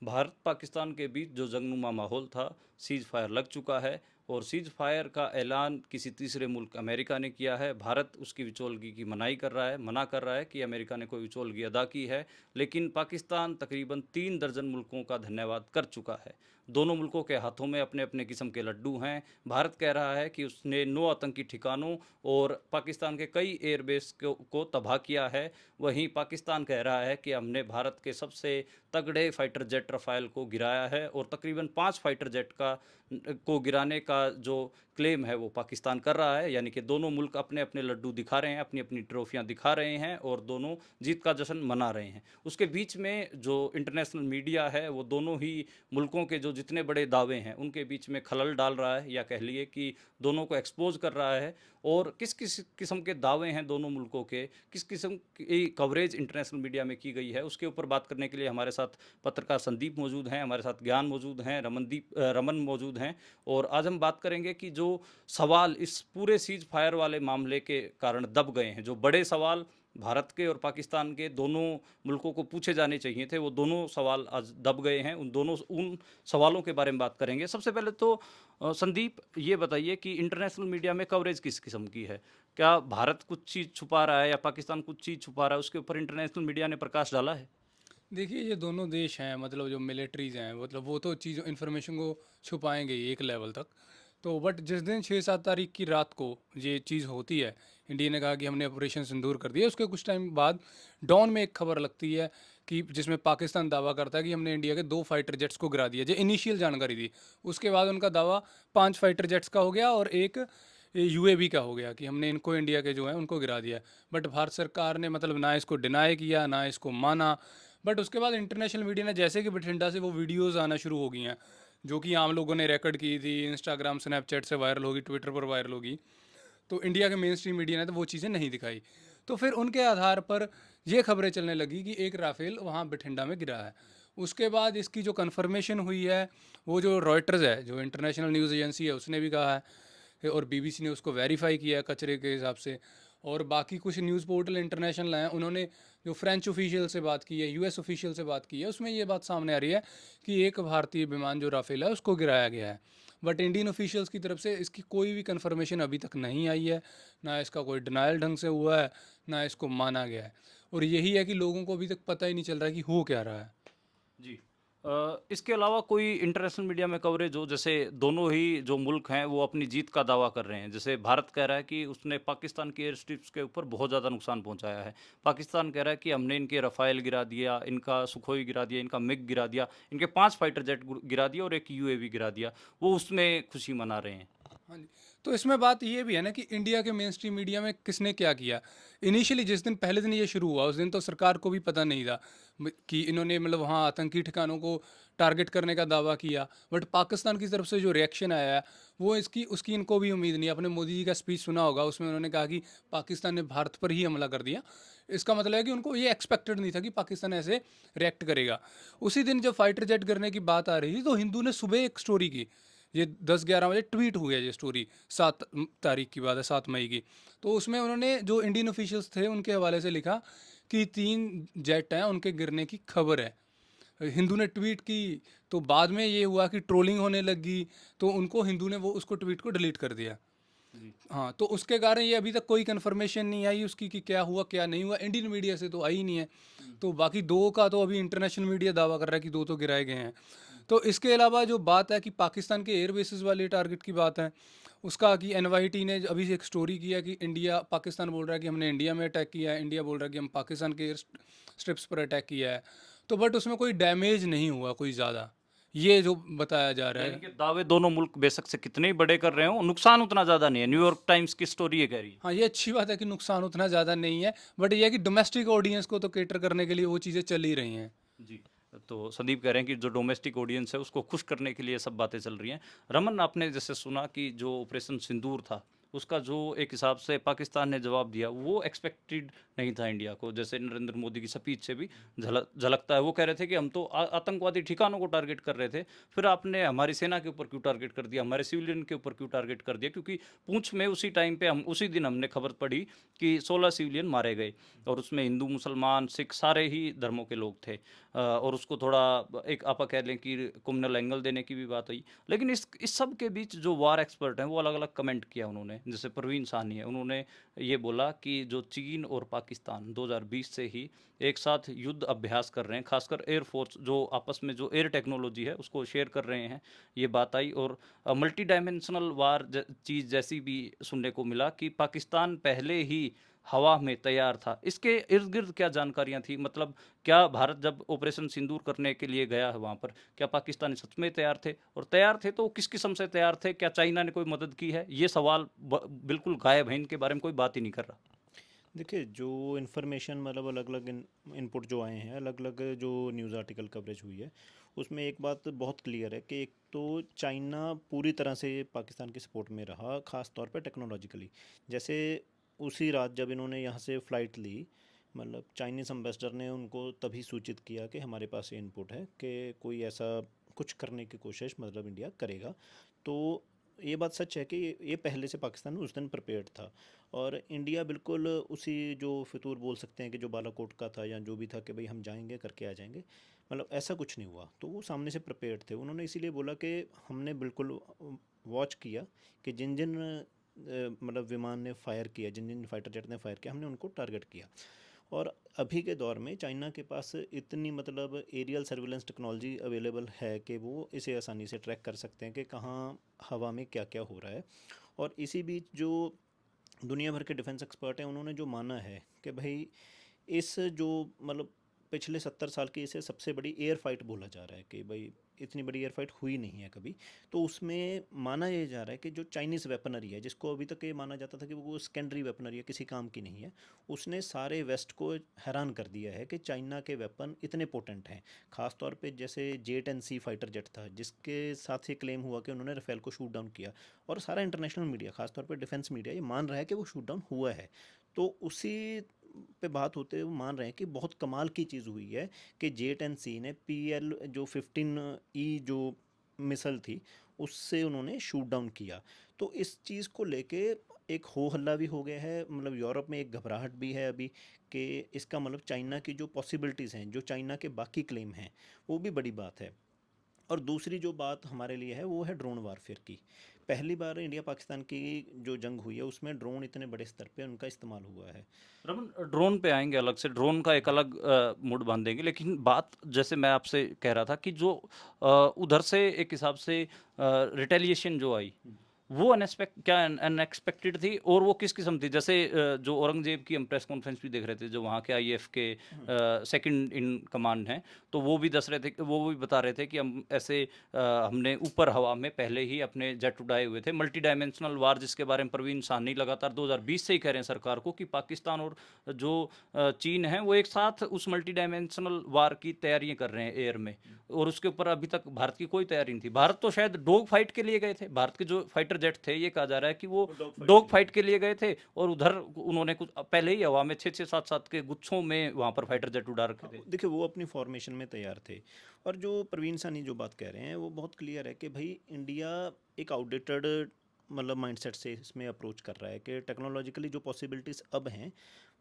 भारत पाकिस्तान के बीच जो जंगनुमा माहौल था, सीज़ फायर लग चुका है और सीज़ फायर का ऐलान किसी तीसरे मुल्क अमेरिका ने किया है। भारत उसकी विचोलगी की मना कर रहा है कि अमेरिका ने कोई विचोलगी अदा की है, लेकिन पाकिस्तान तकरीबन 3 दर्जन मुल्कों का धन्यवाद कर चुका है। दोनों मुल्कों के हाथों में अपने-अपने किस्म के लड्डू हैं। भारत कह रहा है कि उसने 9 आतंकी ठिकानों और पाकिस्तान के कई एयरबेस को तबाह किया है। वहीं पाकिस्तान कह रहा है कि हमने भारत के सबसे तगड़े फाइटर जेट रफ़ाल को गिराया है और तकरीबन 5 फाइटर जेट को गिराने का जो क्लेम है वो पाकिस्तान कर रहा है। यानी कि दोनों मुल्क अपने-अपने लड्डू दिखा रहे हैं, अपनी-अपनी ट्रॉफियाँ दिखा रहे हैं और दोनों जीत का जश्न मना रहे हैं। उसके बीच में जो इंटरनेशनल मीडिया है वो दोनों ही मुल्कों के जो जितने बड़े दावे हैं उनके बीच में खलल डाल रहा है, या कह लिए कि दोनों को एक्सपोज़ कर रहा है। और किस-किस किस्म के दावे हैं दोनों मुल्कों के, किस किस्म की कवरेज इंटरनेशनल मीडिया में की गई है, उसके ऊपर बात करने के लिए हमारे साथ पत्रकार संदीप मौजूद हैं, हमारे साथ ज्ञान मौजूद हैं, रमन मौजूद हैं। और आज हम बात करेंगे कि जो सवाल इस पूरे सीज़ फायर वाले मामले के कारण दब गए हैं, जो बड़े सवाल भारत के और पाकिस्तान के दोनों मुल्कों को पूछे जाने चाहिए थे, वो दोनों सवाल आज दब गए हैं। उन सवालों के बारे में बात करेंगे। सबसे पहले तो संदीप, ये बताइए कि इंटरनेशनल मीडिया में कवरेज किस किस्म की है? क्या भारत कुछ चीज़ छुपा रहा है या पाकिस्तान कुछ चीज़ छुपा रहा है? उसके ऊपर इंटरनेशनल मीडिया ने प्रकाश डाला है? देखिए, ये दोनों देश हैं, मतलब जो मिलिट्रीज़ हैं, मतलब वो तो चीज़ इन्फॉर्मेशन को छुपाएँगे ही एक लेवल तक। तो बट जिस दिन 6-7 तारीख की रात को ये चीज़ होती है, इंडिया ने कहा कि हमने ऑपरेशन सिंदूर कर दिया। उसके कुछ टाइम बाद डॉन में एक खबर लगती है कि जिसमें पाकिस्तान दावा करता है कि हमने इंडिया के 2 फाइटर जेट्स को गिरा दिया। ये इनिशियल जानकारी थी। उसके बाद उनका दावा 5 फाइटर जेट्स का हो गया और एक यूएवी का हो गया कि हमने इनको इंडिया के जो हैं उनको गिरा दिया। बट भारत सरकार ने मतलब ना इसको डिनाई किया, ना इसको माना। बट उसके बाद इंटरनेशनल मीडिया ने जैसे कि बठिंडा से वो वीडियोज़ आना शुरू हो गई हैं, जो कि आम लोगों ने रिकॉर्ड की थी, इंस्टाग्राम, स्नैपचैट से वायरल होगी, ट्विटर पर वायरल होगी। तो इंडिया के मेन स्ट्रीम मीडिया ने तो वो चीज़ें नहीं दिखाई। तो फिर उनके आधार पर ये खबरें चलने लगी कि एक राफेल वहाँ बठिंडा में गिरा है। उसके बाद इसकी जो कन्फर्मेशन हुई है, वो जो रॉयटर्स है, जो इंटरनेशनल न्यूज़ एजेंसी है, उसने भी कहा है और बीबीसी ने उसको वेरीफाई किया है कचरे के हिसाब से। और बाकी कुछ न्यूज़ पोर्टल इंटरनेशनल हैं, उन्होंने जो फ्रेंच ऑफिशियल से बात की है, यूएस ऑफिशियल से बात की है, उसमें ये बात सामने आ रही है कि एक भारतीय विमान जो राफेल है उसको गिराया गया है। बट इंडियन ऑफिशियल्स की तरफ से इसकी कोई भी कंफर्मेशन अभी तक नहीं आई है, ना इसका कोई डिनायल ढंग से हुआ है, ना इसको माना गया है। और यही है कि लोगों को अभी तक पता ही नहीं चल रहा है कि हो क्या रहा है। जी। इसके अलावा कोई इंटरनेशनल मीडिया में कवरेज हो, जैसे दोनों ही जो मुल्क हैं वो अपनी जीत का दावा कर रहे हैं। जैसे भारत कह रहा है कि उसने पाकिस्तान के एयर स्ट्रिप्स के ऊपर बहुत ज़्यादा नुकसान पहुंचाया है। पाकिस्तान कह रहा है कि हमने इनके रफ़ाइल गिरा दिया, इनका सुखोई गिरा दिया, इनका मिग गिरा दिया, इनके 5 फाइटर जेट गिरा दिया और एक यूएवी गिरा दिया। वो उसमें खुशी मना रहे हैं। हाँ जी। तो इसमें बात ये भी है ना कि इंडिया के मेन स्ट्रीम मीडिया में किसने क्या किया। इनिशियली जिस दिन पहले दिन ये शुरू हुआ उस दिन तो सरकार को भी पता नहीं था कि इन्होंने मतलब वहाँ आतंकी ठिकानों को टारगेट करने का दावा किया। बट पाकिस्तान की तरफ से जो रिएक्शन आया है वो इसकी उसकी इनको भी उम्मीद नहीं। आपने मोदी जी का स्पीच सुना होगा, उसमें उन्होंने कहा कि पाकिस्तान ने भारत पर ही हमला कर दिया। इसका मतलब है कि उनको ये एक्सपेक्टेड नहीं था कि पाकिस्तान ऐसे रिएक्ट करेगा। उसी दिन जब फाइटर जेट गिरने की बात आ रही थी तो हिंदू ने सुबह एक स्टोरी की। ये 10-11 बजे ट्वीट हुई है ये स्टोरी। 7 तारीख की बात है, 7 मई की। तो उसमें उन्होंने जो इंडियन ऑफिशियल्स थे उनके हवाले से लिखा कि 3 जेट हैं उनके गिरने की खबर है। हिंदू ने ट्वीट की। तो बाद में ये हुआ कि ट्रोलिंग होने लगी, तो उनको हिंदू ने वो उसको ट्वीट को डिलीट कर दिया। जी। हाँ, तो उसके कारण ये अभी तक कोई कंफर्मेशन नहीं आई उसकी कि क्या हुआ क्या नहीं हुआ। इंडियन मीडिया से तो आई ही नहीं है। हम्म, तो बाकी दो का तो अभी इंटरनेशनल मीडिया दावा कर रहा है कि दो तो गिराए गए हैं। हम्म, तो इसके अलावा जो बात है कि पाकिस्तान के एयर बेसिस वाले टारगेट की बात है, उसका कि एनवाईटी ने अभी एक स्टोरी किया कि इंडिया पाकिस्तान बोल रहा है कि हमने इंडिया में अटैक किया है, इंडिया बोल रहा है कि हम पाकिस्तान के एयर स्ट्रिप्स पर अटैक किया है। तो बट उसमें कोई डैमेज नहीं हुआ कोई ज़्यादा, ये जो बताया जा रहा यानी है। कि दावे दोनों मुल्क बेशक से कितने ही बड़े कर रहे हो, नुकसान उतना ज़्यादा नहीं है। न्यूयॉर्क टाइम्स की स्टोरी ये कह रही है। हाँ, ये अच्छी बात है कि नुकसान उतना ज़्यादा नहीं है। बट ये है कि डोमेस्टिक ऑडियंस को तो कैटर करने के लिए वो चीज़ें चल ही रही हैं। जी। तो संदीप कह रहे हैं कि जो डोमेस्टिक ऑडियंस है उसको खुश करने के लिए सब बातें चल रही हैं। रमन, आपने जैसे सुना कि जो ऑपरेशन सिंदूर था उसका जो एक हिसाब से पाकिस्तान ने जवाब दिया वो एक्सपेक्टेड नहीं था इंडिया को। जैसे नरेंद्र मोदी की स्पीच से भी झलकता है, वो कह रहे थे कि हम तो आतंकवादी ठिकानों को टारगेट कर रहे थे, फिर आपने हमारी सेना के ऊपर क्यों टारगेट कर दिया, हमारे सिविलियन के ऊपर क्यों टारगेट कर दिया? क्योंकि पूंछ में उसी टाइम पे हम उसी दिन हमने खबर पढ़ी कि 16 सिविलियन मारे गए, और उसमें हिंदू मुसलमान सिख सारे ही धर्मों के लोग थे। और उसको थोड़ा एक आप कह लें कि कम्युनल एंगल देने की भी बात हुई। लेकिन इस सब के बीच जो वार एक्सपर्ट हैं वो अलग अलग कमेंट किया उन्होंने। जैसे प्रवीण साहनी है, उन्होंने ये बोला कि जो चीन और पाकिस्तान 2020 से ही एक साथ युद्ध अभ्यास कर रहे हैं, खासकर एयरफोर्स जो आपस में जो एयर टेक्नोलॉजी है उसको शेयर कर रहे हैं, ये बात आई। और मल्टी डायमेंशनल वार चीज़ जैसी भी सुनने को मिला कि पाकिस्तान पहले ही हवा में तैयार था। इसके इर्द गिर्द क्या जानकारियां थी? मतलब क्या भारत जब ऑपरेशन सिंदूर करने के लिए गया है वहाँ पर, क्या पाकिस्तानी सच में तैयार थे? और तैयार थे तो किस किस्म से तैयार थे? क्या चाइना ने कोई मदद की है? ये सवाल बिल्कुल गायब है, इनके बारे में कोई बात ही नहीं कर रहा। देखिए, जो इन्फॉर्मेशन मतलब अलग अलग इनपुट जो आए हैं, अलग अलग जो न्यूज़ आर्टिकल कवरेज हुई है, उसमें एक बात बहुत क्लियर है कि एक तो चाइना पूरी तरह से पाकिस्तान की सपोर्ट में रहा, ख़ास तौर पे टेक्नोलॉजिकली। जैसे उसी रात जब इन्होंने यहाँ से फ़्लाइट ली, मतलब चाइनीज़ एम्बेसडर ने उनको तभी सूचित किया कि हमारे पास ये इनपुट है कि कोई ऐसा कुछ करने की कोशिश मतलब इंडिया करेगा। तो ये बात सच है कि ये पहले से पाकिस्तान उस दिन प्रिपेयर्ड था, और इंडिया बिल्कुल उसी जो फितूर बोल सकते हैं कि जो बालाकोट का था या जो भी था कि भाई हम जाएंगे करके आ जाएंगे, मतलब ऐसा कुछ नहीं हुआ। तो वो सामने से प्रिपेयर्ड थे, उन्होंने इसीलिए बोला कि हमने बिल्कुल वॉच किया कि जिन जिन मतलब विमान ने फायर किया, जिन जिन फाइटर जेट ने फायर किया, हमने उनको टारगेट किया। और अभी के दौर में चाइना के पास इतनी मतलब एरियल सर्विलेंस टेक्नोलॉजी अवेलेबल है कि वो इसे आसानी से ट्रैक कर सकते हैं कि कहाँ हवा में क्या क्या हो रहा है। और इसी बीच जो दुनिया भर के डिफेंस एक्सपर्ट हैं, उन्होंने जो माना है कि भाई इस जो मतलब पिछले 70 साल की इसे सबसे बड़ी एयर फाइट बोला जा रहा है कि भाई इतनी बड़ी एयर फाइट हुई नहीं है कभी। तो उसमें माना ये जा रहा है कि जो चाइनीज़ वेपनरी है, जिसको अभी तक ये माना जाता था कि वो सेकेंडरी वेपनरी है, किसी काम की नहीं है, उसने सारे वेस्ट को हैरान कर दिया है कि चाइना के वेपन इतने पोटेंट हैं। ख़ास तौर पे जैसे J-10C फाइटर जेट था, जिसके साथ ये क्लेम हुआ कि उन्होंने राफेल को शूट डाउन किया, और सारा इंटरनेशनल मीडिया, खासतौर पर डिफेंस मीडिया, ये मान रहा है कि वो शूट डाउन हुआ है। तो उसी पे बात होते हुए मान रहे हैं कि बहुत कमाल की चीज़ हुई है कि J-10C ने PL जो 15E जो मिसल थी, उससे उन्होंने शूट डाउन किया। तो इस चीज़ को लेके एक हो हल्ला भी हो गया है, मतलब यूरोप में एक घबराहट भी है अभी कि इसका मतलब चाइना की जो पॉसिबिलिटीज़ हैं, जो चाइना के बाकी क्लेम हैं, वो भी बड़ी बात है। और दूसरी जो बात हमारे लिए है वो है ड्रोन वारफेयर की। पहली बार इंडिया पाकिस्तान की जो जंग हुई है उसमें ड्रोन इतने बड़े स्तर पे उनका इस्तेमाल हुआ है। रमन, ड्रोन पे आएंगे, अलग से ड्रोन का एक अलग मूड बांधेंगे। लेकिन बात जैसे मैं आपसे कह रहा था कि जो उधर से एक हिसाब से रिटेलिएशन जो आई, वो क्या अनएक्सपेक्टेड थी? और वो किस किस्म थी? जैसे जो औरंगजेब की हम प्रेस कॉन्फ्रेंस भी देख रहे थे, जो वहाँ के आईएएफ के सेकंड इन कमांड हैं, तो वो भी दस रहे थे, वो भी बता रहे थे कि हम ऐसे हमने ऊपर हवा में पहले ही अपने जेट उड़ाए हुए थे। मल्टी डायमेंशनल वार, जिसके बारे में प्रवीण साहनी लगातार 2020 से ही कह रहे हैं सरकार को कि पाकिस्तान और जो चीन है वो एक साथ उस मल्टी डायमेंशनल वार की तैयारियां कर रहे हैं एयर में। और उसके ऊपर अभी तक भारत की कोई तैयारी नहीं थी। भारत तो शायद डॉग फाइट के लिए गए थे, भारत के जो फाइटर जेट थे, ये कहा जा रहा है कि वो डॉग फाइट के लिए गए थे, और उधर उन्होंने कुछ पहले ही हवा में 6-6 7-7 के गुच्छों में वहां पर फाइटर जेट उड़ा रखे थे। देखिए, वो अपनी फॉर्मेशन में तैयार थे। और जो प्रवीण सानी जो बात कह रहे हैं वो बहुत क्लियर है कि भाई इंडिया एक आउटडेटेड मतलब माइंडसेट से इसमें अप्रोच कर रहा है कि टेक्नोलॉजिकली जो पॉसिबिलिटीज़ अब हैं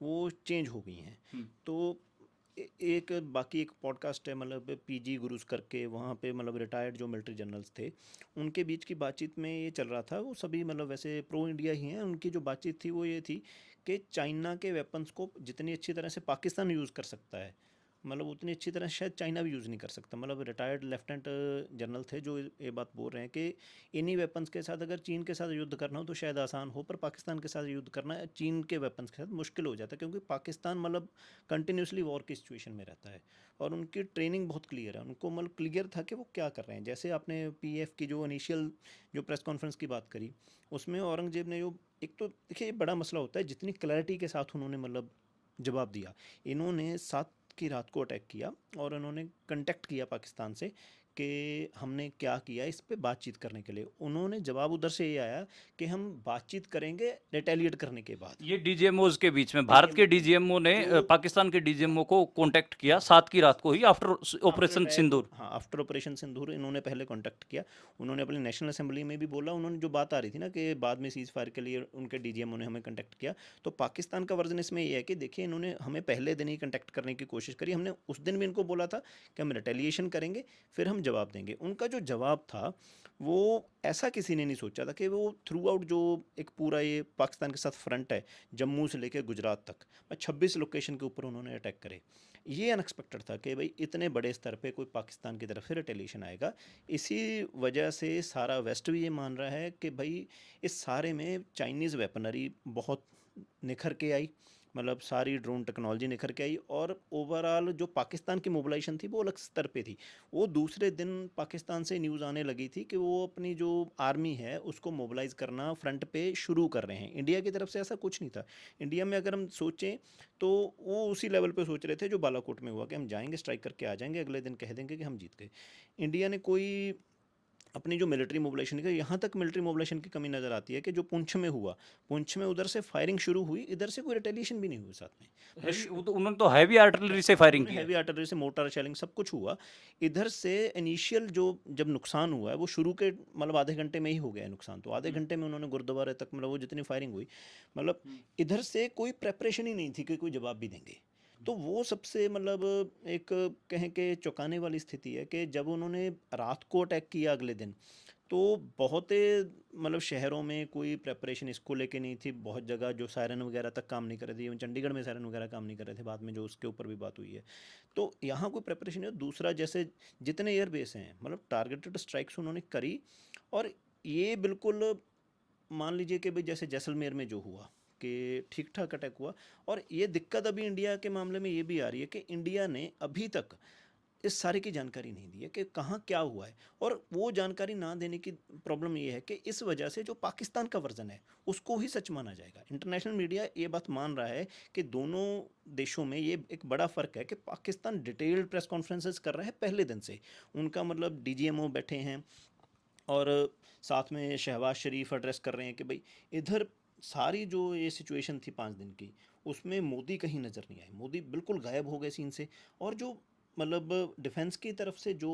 वो चेंज हो गई हैं। तो एक बाकी एक पॉडकास्ट है मतलब PG गुरुज करके, वहाँ पे मतलब रिटायर्ड जो मिलिट्री जनरल्स थे, उनके बीच की बातचीत में ये चल रहा था। वो सभी मतलब वैसे प्रो इंडिया ही हैं। उनकी जो बातचीत थी वो ये थी कि चाइना के वेपन्स को जितनी अच्छी तरह से पाकिस्तान यूज़ कर सकता है, मतलब उतनी अच्छी तरह शायद चाइना भी यूज़ नहीं कर सकता। मतलब रिटायर्ड लेफ्टिनेंट जनरल थे जो ये बात बोल रहे हैं कि इन्हीं वेपन्स के साथ अगर चीन के साथ युद्ध करना हो तो शायद आसान हो, पर पाकिस्तान के साथ युद्ध करना चीन के वेपन्स के साथ मुश्किल हो जाता है, क्योंकि पाकिस्तान मतलब कंटिन्यूसली वॉर की सिचुएशन में रहता है। और उनकी ट्रेनिंग बहुत क्लियर है, उनको मतलब क्लियर था कि वो क्या कर रहे हैं। जैसे आपने PF की जो इनिशियल जो प्रेस कॉन्फ्रेंस की बात करी, उसमें औरंगजेब ने जो एक तो देखिए ये बड़ा मसला होता है जितनी क्लैरिटी के साथ उन्होंने मतलब जवाब दिया। इन्होंने 7 की रात को अटैक किया और उन्होंने कांटेक्ट किया पाकिस्तान से कि हमने क्या किया इस पे बातचीत करने के लिए, उन्होंने जवाब उधर से ये आया कि हम बातचीत करेंगे रिटेलिएट करने के बाद। ये डीजीएमओज के बीच में भारत के डीजीएमओ ने पाकिस्तान के डीजीएमओ को कांटेक्ट किया 7 की रात को ही आफ्टर ऑपरेशन सिंदूर। हाँ, आफ्टर ऑपरेशन सिंदूर इन्होंने पहले कांटेक्ट किया। उन्होंने अपनी नेशनल असेंबली में भी बोला, उन्होंने जो बात आ रही थी ना कि बाद में सीज़ फायर के लिए उनके डीजीएमओ ने हमें कांटेक्ट किया, तो पाकिस्तान का वर्जन इसमें ये है कि देखिए इन्होंने हमें पहले दिन ही कांटेक्ट करने की कोशिश करी, हमने उस दिन भी इनको बोला था कि हम रिटेलिएशन करेंगे, फिर हम जवाब देंगे। उनका जो जवाब था वो ऐसा किसी ने नहीं सोचा था कि वो थ्रू आउट जो एक पूरा ये पाकिस्तान के साथ फ्रंट है, जम्मू से लेकर गुजरात तक, 26 लोकेशन के ऊपर उन्होंने अटैक करे। ये अनएक्सपेक्टेड था कि भाई इतने बड़े स्तर पे कोई पाकिस्तान की तरफ से रिटेलिएशन आएगा। इसी वजह से सारा वेस्ट भी ये मान रहा है कि भाई इस सारे में चाइनीज़ वेपनरी बहुत निखर के आई, मतलब सारी ड्रोन टेक्नोलॉजी निखर के आई, और ओवरऑल जो पाकिस्तान की मोबिलाइजेशन थी वो अलग स्तर पे थी। वो दूसरे दिन पाकिस्तान से न्यूज़ आने लगी थी कि वो अपनी जो आर्मी है उसको मोबिलाइज़ करना फ्रंट पे शुरू कर रहे हैं। इंडिया की तरफ से ऐसा कुछ नहीं था। इंडिया में अगर हम सोचें तो वो उसी लेवल पे सोच रहे थे जो बालाकोट में हुआ कि हम जाएंगे, स्ट्राइक करके आ जाएंगे, अगले दिन कह देंगे कि हम जीत गए। इंडिया ने कोई अपनी जो मिलिट्री मोबिलाइजेशन की, यहाँ तक मिलिट्री मोबिलाइजेशन की कमी नज़र आती है कि जो पुंछ में हुआ, पुंछ में उधर से फायरिंग शुरू हुई, इधर से कोई रिटेलिएशन भी नहीं हुई साथ में। उन्होंने तो हैवी आर्टिलरी से फायरिंग की है। हैवी आर्टिलरी से मोर्टार शेलिंग सब कुछ हुआ। इधर से इनिशियल जो जब नुकसान हुआ है वो शुरू के मतलब आधे घंटे में ही हो गया है नुकसान, तो आधे घंटे में उन्होंने गुरुद्वारे तक मतलब वो जितनी फायरिंग हुई, मतलब इधर से कोई प्रेपरेशन ही नहीं थी कि कोई जवाब भी देंगे। तो वो सबसे मतलब एक कहें कि चौंकाने वाली स्थिति है कि जब उन्होंने रात को अटैक किया अगले दिन, तो बहुत मतलब शहरों में कोई प्रेपरेशन इसको लेके नहीं थी। बहुत जगह जो सायरन वगैरह तक काम नहीं कर रहे थे, इवन चंडीगढ़ में सायरन वगैरह काम नहीं कर रहे थे, बाद में जो उसके ऊपर भी बात हुई है। तो यहाँ कोई प्रेपरेशन नहीं है। दूसरा, जैसे जितने एयरबेस हैं मतलब टारगेटेड स्ट्राइक्स उन्होंने करी, और ये बिल्कुल मान लीजिए कि भाई जैसे जैसलमेर में जो हुआ कि ठीक ठाक अटैक हुआ। और ये दिक्कत अभी इंडिया के मामले में ये भी आ रही है कि इंडिया ने अभी तक इस सारे की जानकारी नहीं दी है कि कहाँ क्या हुआ है, और वो जानकारी ना देने की प्रॉब्लम ये है कि इस वजह से जो पाकिस्तान का वर्जन है उसको ही सच माना जाएगा। इंटरनेशनल मीडिया ये बात मान रहा है कि दोनों देशों में ये एक बड़ा फ़र्क है कि पाकिस्तान डिटेल्ड प्रेस कॉन्फ्रेंसेस कर रहा है पहले दिन से, उनका मतलब डीजीएमओ बैठे हैं और साथ में शहबाज शरीफ एड्रेस कर रहे हैं कि भाई इधर सारी जो ये सिचुएशन थी 5 दिन की, उसमें मोदी कहीं नज़र नहीं आए, मोदी बिल्कुल गायब हो गए सीन से। और जो मतलब डिफेंस की तरफ से जो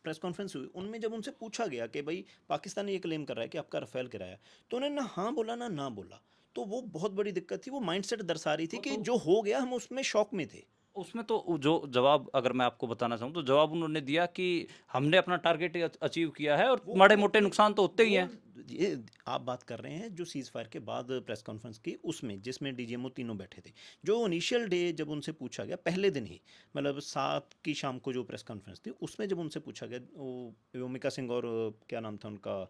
प्रेस कॉन्फ्रेंस हुई उनमें जब उनसे पूछा गया कि भाई पाकिस्तान ये क्लेम कर रहा है कि आपका राफेल गिराया, तो उन्होंने ना हाँ बोला ना बोला। तो वो बहुत बड़ी दिक्कत थी, वो माइंडसेट दर्शा रही थी कि जो हो गया हम उसमें शॉक में थे। उसमें तो जो जवाब अगर मैं आपको बताना चाहूँ तो जवाब उन्होंने दिया कि हमने अपना टारगेट अचीव किया है और माड़े मोटे नुकसान तो होते ही हैं। ये आप बात कर रहे हैं जो सीज़ फायर के बाद प्रेस कॉन्फ्रेंस की, उसमें जिसमें डीजीएमओ तीनों बैठे थे, जो इनिशियल डे जब उनसे पूछा गया पहले दिन ही, मतलब 7 की शाम को जो प्रेस कॉन्फ्रेंस थी उसमें जब उनसे पूछा गया, वो व्योमिका सिंह और क्या नाम था उनका,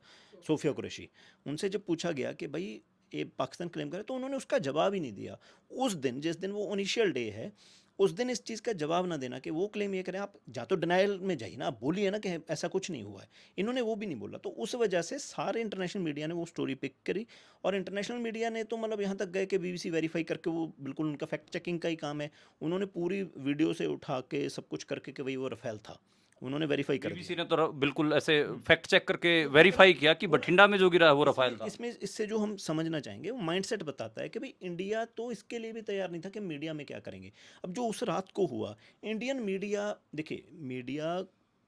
सोफिया कुरैशी, उनसे जब पूछा गया कि भाई ये पाकिस्तान क्लेम करे, तो उन्होंने उसका जवाब ही नहीं दिया। उस दिन जिस दिन वो इनिशियल डे है, उस दिन इस चीज़ का जवाब ना देना कि वो क्लेम ये करें, आप जा तो डिनाइल में जाइए ना, आप बोलिए ना कि ऐसा कुछ नहीं हुआ है, इन्होंने वो भी नहीं बोला। तो उस वजह से सारे इंटरनेशनल मीडिया ने वो स्टोरी पिक करी, और इंटरनेशनल मीडिया ने तो मतलब यहाँ तक गए कि बीबीसी वेरीफाई करके, वो बिल्कुल उनका फैक्ट चेकिंग का ही काम है, उन्होंने पूरी वीडियो से उठा के सब कुछ करके कि भाई वो राफेल था, उन्होंने वेरीफाई कर बीबीसी दिया। ने तो बिल्कुल ऐसे फैक्ट चेक करके वेरीफाई किया कि बठिंडा में जो गिरा है वो रफाल था। इसमें इससे जो हम समझना चाहेंगे वो माइंडसेट बताता है कि भाई इंडिया तो इसके लिए भी तैयार नहीं था कि मीडिया में क्या करेंगे। अब जो उस रात को हुआ, इंडियन मीडिया, देखिए मीडिया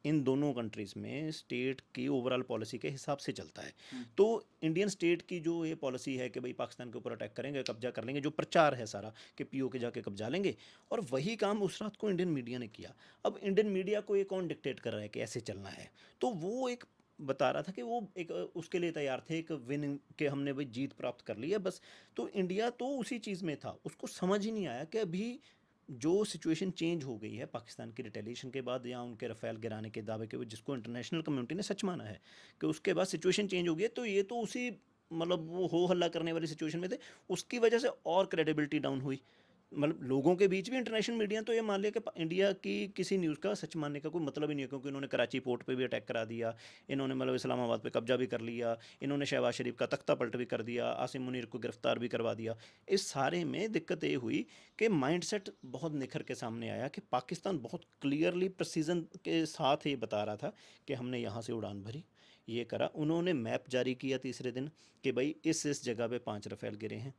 इन दोनों कंट्रीज़ में स्टेट की ओवरऑल पॉलिसी के हिसाब से चलता है। तो इंडियन स्टेट की जो ये पॉलिसी है कि भाई पाकिस्तान के ऊपर अटैक करेंगे, कब्जा कर लेंगे, जो प्रचार है सारा कि पीओ के जाके कब्जा लेंगे, और वही काम उस रात को इंडियन मीडिया ने किया। अब इंडियन मीडिया को ये कौन डिक्टेट कर रहा है कि ऐसे चलना है, तो वो एक बता रहा था कि वो एक उसके लिए तैयार थे, एक विन के हमने भाई जीत प्राप्त कर ली है बस। तो इंडिया तो उसी चीज़ में था, उसको समझ ही नहीं आया कि अभी जो सिचुएशन चेंज हो गई है पाकिस्तान की रिटेलिएशन के बाद, या उनके रफ़ेल गिराने के दावे के, जिसको इंटरनेशनल कम्युनिटी ने सच माना है कि उसके बाद सिचुएशन चेंज हो गई है, तो ये तो उसी मतलब वो हो हल्ला करने वाली सिचुएशन में थे, उसकी वजह से और क्रेडिबिलिटी डाउन हुई। मतलब लोगों के बीच भी इंटरनेशनल मीडिया तो ये मान लिया कि इंडिया की किसी न्यूज़ का सच मानने का कोई मतलब ही नहीं है, क्योंकि इन्होंने कराची पोर्ट पे भी अटैक करा दिया, इन्होंने मतलब इस्लामाबाद पे कब्जा भी कर लिया, इन्होंने शहबाज शरीफ का तख्ता पलट भी कर दिया, आसिम मुनीर को गिरफ्तार भी करवा दिया। इस सारे में दिक्कत ये हुई कि माइंडसेट बहुत निखर के सामने आया कि पाकिस्तान बहुत क्लियरली प्रिसीजन के साथ ये बता रहा था कि हमने यहाँ से उड़ान भरी, ये करा। उन्होंने मैप जारी किया तीसरे दिन कि भाई इस जगह पे 5 रफ़ेल गिरे हैं,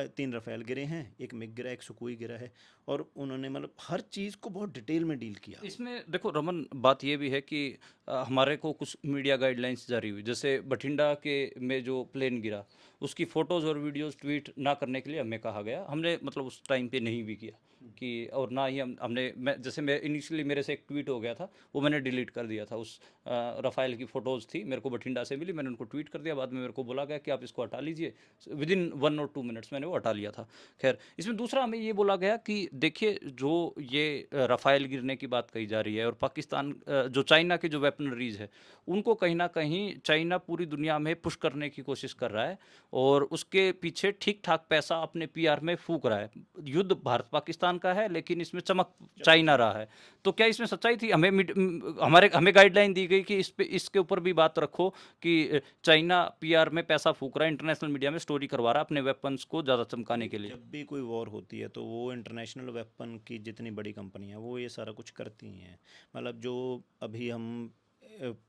3 रफ़ेल गिरे हैं, एक मिग गिरा, एक सुकोई गिरा है, और उन्होंने मतलब हर चीज़ को बहुत डिटेल में डील किया। इसमें देखो रमन, बात ये भी है कि हमारे को कुछ मीडिया गाइडलाइंस जारी हुई, जैसे बठिंडा के में जो प्लेन गिरा उसकी फ़ोटोज़ और वीडियोज़ ट्वीट ना करने के लिए हमें कहा गया। हमने मतलब उस टाइम पे नहीं भी किया कि, और ना ही हमने जैसे मैं इनिशियली मेरे से एक ट्वीट हो गया था, वो मैंने डिलीट कर दिया था। उस रफ़ाइल की फ़ोटोज़ थी, मेरे को बठिंडा से मिली, मैंने उनको ट्वीट कर दिया। बाद में मेरे को बोला गया कि आप इसको हटा लीजिए, विदिन 1 और 2 मिनट्स मैंने वो हटा लिया था। खैर, इसमें दूसरा हमें ये बोला गया कि देखिए जो ये रफ़ाइल गिरने की बात कही जा रही है, और पाकिस्तान जो चाइना के जो वेपनरीज है उनको कहीं ना कहीं चाइना पूरी दुनिया में पुश करने की कोशिश कर रहा है, और उसके पीछे ठीक ठाक पैसा अपने पीआर में फूक रहा है। युद्ध भारत पाकिस्तान का है, लेकिन इसमें चमक चाइना रहा है। तो क्या इसमें सच्चाई थी? हमें गाइडलाइन दी गई कि इसके ऊपर भी बात रखो कि चाइना पीआर में पैसा फूक रहा है, इंटरनेशनल मीडिया में स्टोरी करवा रहा है अपने वेपन्स को ज़्यादा चमकाने के लिए। जब भी कोई वॉर होती है तो वो इंटरनेशनल वेपन की जितनी बड़ी कंपनियां हैं वो ये सारा कुछ करती हैं। मतलब जो अभी हम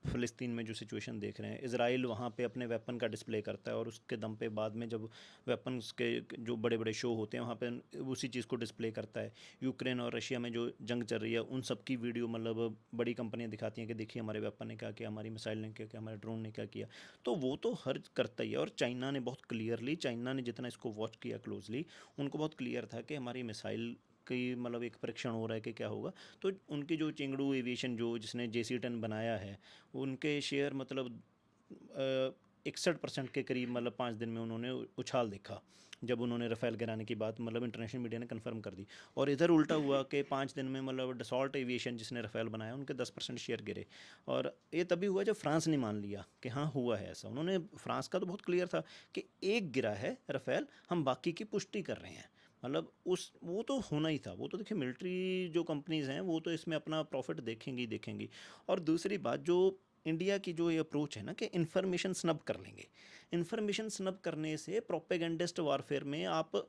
फ़लस्तीन में जो सिचुएशन देख रहे हैं, इज़राइल वहाँ पे अपने वेपन का डिस्प्ले करता है, और उसके दम पे बाद में जब वेपन्स के जो बड़े बड़े शो होते हैं वहाँ पे उसी चीज़ को डिस्प्ले करता है। यूक्रेन और रशिया में जो जंग चल रही है उन सब की वीडियो मतलब बड़ी कंपनियां दिखाती हैं कि देखिए हमारे वेपन ने क्या किया, हमारी मिसाइल ने क्या किया, हमारे ड्रोन ने क्या किया। तो वो तो हर करता ही है। और चाइना ने बहुत क्लियरली, चाइना ने जितना इसको वॉच किया क्लोजली, उनको बहुत क्लियर था कि हमारी मिसाइल की मतलब एक परीक्षण हो रहा है कि क्या होगा। तो उनकी जो चिंगड़ू एविएशन जो जिसने JC-10 बनाया है, उनके शेयर मतलब 61% के करीब मतलब 5 दिन में उन्होंने उछाल देखा, जब उन्होंने रफ़ेल गिराने की बात मतलब इंटरनेशनल मीडिया ने कंफर्म कर दी। और इधर उल्टा हुआ कि 5 दिन में मतलब डसॉल्ट एविएशन जिसने रफ़ेल बनाया उनके 10% शेयर गिरे। और ये तभी हुआ जब फ्रांस ने मान लिया कि हाँ हुआ है ऐसा। उन्होंने, फ्रांस का तो बहुत क्लियर था कि एक गिरा है रफ़ेल, हम बाकी की पुष्टि कर रहे हैं। मतलब उस वो तो होना ही था। वो तो देखिए मिलिट्री जो कंपनीज़ हैं वो तो इसमें अपना प्रॉफिट देखेंगी ही देखेंगी। और दूसरी बात, जो इंडिया की जो ये अप्रोच है ना कि इन्फॉर्मेशन स्नब कर लेंगे, इन्फॉर्मेशन स्नब करने से प्रोपेगेंडिस्ट वारफेयर में आप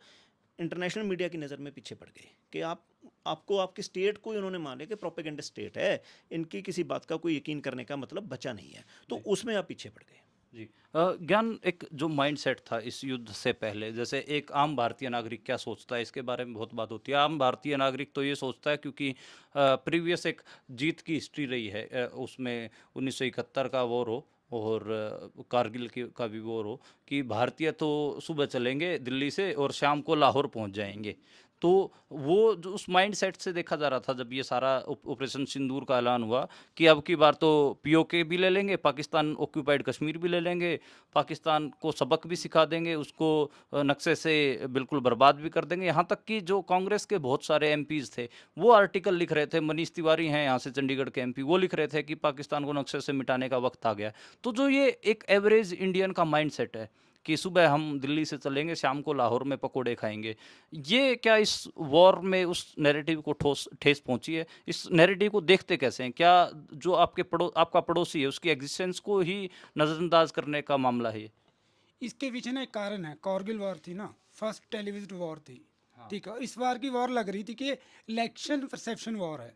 इंटरनेशनल मीडिया की नज़र में पीछे पड़ गए कि आपको आपकी स्टेट को उन्होंने मान लिया कि प्रोपेगेंडिस्ट स्टेट है, इनकी किसी बात का कोई यकीन करने का मतलब बचा नहीं है, तो उसमें आप पीछे पड़ गए। जी। ज्ञान, एक जो माइंडसेट था इस युद्ध से पहले, जैसे एक आम भारतीय नागरिक क्या सोचता है, इसके बारे में बहुत बात होती है। आम भारतीय नागरिक तो ये सोचता है, क्योंकि प्रीवियस एक जीत की हिस्ट्री रही है, उसमें 1971 का वॉर हो और कारगिल का भी वॉर हो, कि भारतीय तो सुबह चलेंगे दिल्ली से और शाम को लाहौर पहुंच जाएंगे। तो वो जो उस माइंड सेट से देखा जा रहा था जब ये सारा ऑपरेशन सिंदूर का ऐलान हुआ, कि अब की बार तो पीओके भी ले लेंगे, पाकिस्तान ऑक्यूपाइड कश्मीर भी ले लेंगे, पाकिस्तान को सबक भी सिखा देंगे, उसको नक्शे से बिल्कुल बर्बाद भी कर देंगे। यहाँ तक कि जो कांग्रेस के बहुत सारे एमपीज थे वो आर्टिकल लिख रहे थे, मनीष तिवारी हैं यहाँ से चंडीगढ़ के एमपी, वो लिख रहे थे कि पाकिस्तान को नक्शे से मिटाने का वक्त आ गया। तो जो ये एक एवरेज इंडियन का माइंड सेट है कि सुबह हम दिल्ली से चलेंगे, शाम को लाहौर में पकोड़े खाएंगे, ये क्या इस वॉर में उस नैरेटिव को ठेस पहुंची है? इस नैरेटिव को देखते कैसे हैं? क्या जो आपका पड़ोसी है उसकी एग्जिस्टेंस को ही नज़रअंदाज करने का मामला है ये? इसके पीछे ना एक कारण है, कारगिल वॉर थी ना, फर्स्ट टेलीविजन वॉर थी। ठीक है, इस बार की वॉर लग रही थी कि इलेक्शन परसेप्शन वॉर है,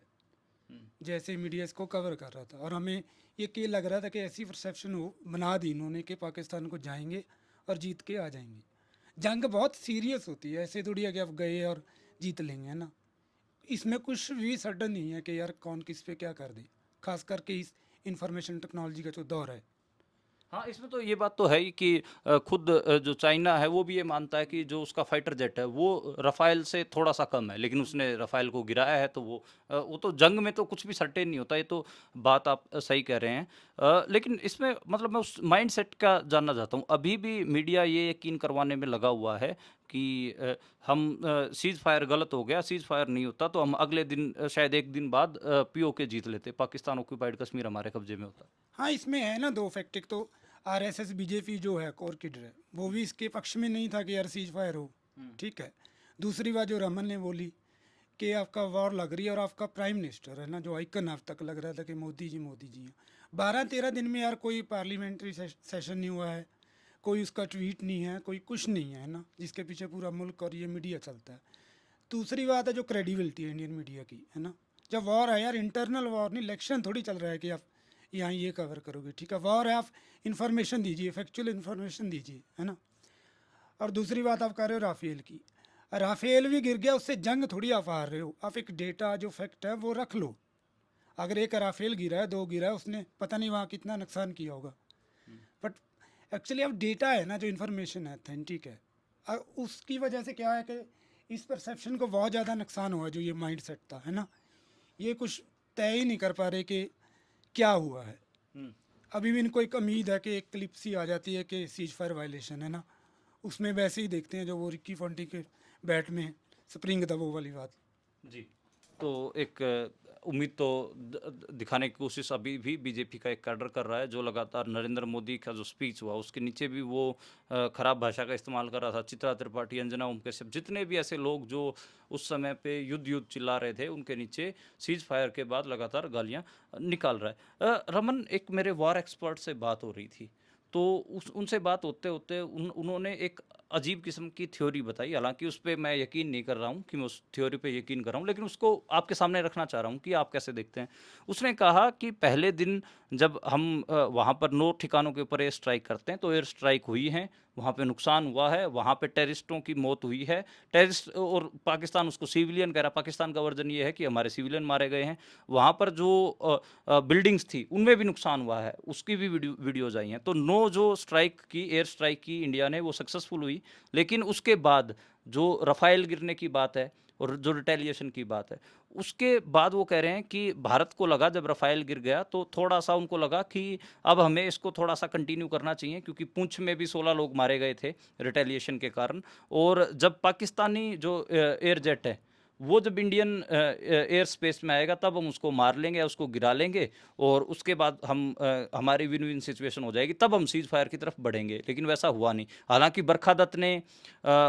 जैसे मीडिया इसको कवर कर रहा था, और हमें ये लग रहा था कि ऐसी परसेप्शन हो बना दी इन्होंने कि पाकिस्तान को जाएंगे और जीत के आ जाएंगे। जंग बहुत सीरियस होती है, ऐसे थोड़ी है कि आप गए और जीत लेंगे, है ना। इसमें कुछ भी सडन नहीं है कि यार कौन किस पे क्या कर दे, खास करके इस इंफॉर्मेशन टेक्नोलॉजी का जो दौर है। हाँ, इसमें तो ये बात तो है ही कि खुद जो चाइना है वो भी ये मानता है कि जो उसका फाइटर जेट है वो रफ़ाइल से थोड़ा सा कम है, लेकिन उसने रफ़ाइल को गिराया है। तो वो तो जंग में तो कुछ भी सर्टेन नहीं होता, ये तो बात आप सही कह रहे हैं। लेकिन इसमें मतलब मैं उस माइंड सेट का जानना चाहता हूँ। अभी भी मीडिया ये यकीन करवाने में लगा हुआ है कि हम सीज़ फायर गलत हो गया, सीज़ फायर नहीं होता तो हम अगले दिन शायद एक दिन बाद पीओके जीत लेते, पाकिस्तान ऑक्यूपाइड कश्मीर हमारे कब्जे में होता। हाँ, इसमें है ना दो फैक्ट। एक तो आरएसएस बीजेपी जो है कोर किडर है, वो भी इसके पक्ष में नहीं था कि यार सीज फायर हो। ठीक है। दूसरी बात जो रमन ने बोली कि आपका वॉर लग रही है और आपका प्राइम मिनिस्टर है ना, जो आइकन अब तक लग रहा था कि मोदी जी हैं, 12-13 दिन में यार कोई पार्लियामेंट्री सेशन नहीं हुआ है, कोई उसका ट्वीट नहीं है, कोई कुछ नहीं है ना, जिसके पीछे पूरा मुल्क और ये मीडिया चलता है। दूसरी बात है जो क्रेडिबिलिटी है इंडियन मीडिया की, है ना। जब वॉर है यार, इंटरनल वॉर नहीं, इलेक्शन थोड़ी चल रहा है कि आप यहाँ ये कवर करोगे, ठीक है। वॉर है, आप इन्फॉर्मेशन दीजिए, फैक्चुअल इन्फॉर्मेशन दीजिए, है ना। और दूसरी बात आप कर रहे हो राफेल की, राफेल भी गिर गया, उससे जंग थोड़ी आप हार रहे हो। आप एक डेटा जो फैक्ट है वो रख लो। अगर एक राफेल गिरा है, 2 गिरा है, उसने पता नहीं वहाँ कितना नुकसान किया होगा, बट एक्चुअली अब डेटा है ना, जो इन्फॉर्मेशन है अथेंटिक है। उसकी वजह से क्या है कि इस परसेप्शन को बहुत ज़्यादा नुकसान हुआ, जो ये माइंड सेट था, है ना। ये कुछ तय ही नहीं कर पा रहे कि क्या हुआ है। अभी भी इनको एक उम्मीद है कि एक क्लिप सी आ जाती है कि सीज फायर वायलेशन है ना, उसमें वैसे ही देखते हैं जो वो रिक्की फॉन्टी के बैट में स्प्रिंग था, वो वाली बात। जी। तो एक उम्मीद तो दिखाने की कोशिश अभी भी बीजेपी का एक कैडर कर रहा है, जो लगातार नरेंद्र मोदी का जो स्पीच हुआ उसके नीचे भी वो खराब भाषा का इस्तेमाल कर रहा था। चित्रा त्रिपाठी, अंजना ओम कश्यप, जितने भी ऐसे लोग जो उस समय पे युद्ध युद्ध चिल्ला रहे थे, उनके नीचे सीज फायर के बाद लगातार गालियां निकाल रहा है। रमन, एक मेरे वॉर एक्सपर्ट से बात हो रही थी, तो उनसे बात होते होते उन्होंने एक अजीब किस्म की थ्योरी बताई। हालांकि उस पर मैं यकीन नहीं कर रहा हूँ कि मैं उस थ्योरी पे यकीन कर रहा हूँ, लेकिन उसको आपके सामने रखना चाह रहा हूँ कि आप कैसे देखते हैं। उसने कहा कि पहले दिन जब हम वहाँ पर 9 ठिकानों के ऊपर एयर स्ट्राइक करते हैं, तो एयर स्ट्राइक हुई है, वहाँ पे नुकसान हुआ है, वहाँ पे टेररिस्टों की मौत हुई है। टेररिस्ट, और पाकिस्तान उसको सिविलियन कह रहा। पाकिस्तान का वर्जन ये है कि हमारे सिविलियन मारे गए हैं। वहाँ पर जो बिल्डिंग्स थी उनमें भी नुकसान हुआ है, उसकी भी वीडियोज आई हैं। तो 9 जो स्ट्राइक की, एयर स्ट्राइक की इंडिया ने, वो सक्सेसफुल हुई। लेकिन उसके बाद जो रफाइल गिरने की बात है और जो रिटेलिएशन की बात है, उसके बाद वो कह रहे हैं कि भारत को लगा, जब रफाइल गिर गया तो थोड़ा सा उनको लगा कि अब हमें इसको थोड़ा सा कंटिन्यू करना चाहिए, क्योंकि पुंछ में भी 16 लोग मारे गए थे रिटेलिएशन के कारण। और जब पाकिस्तानी जो एयर जेट है वो जब इंडियन एयर स्पेस में आएगा, तब हम उसको मार लेंगे या उसको गिरा लेंगे, और उसके बाद हम हमारी विन विन सिचुएशन हो जाएगी, तब हम सीज फायर की तरफ बढ़ेंगे। लेकिन वैसा हुआ नहीं। हालांकि बरखा दत्त ने,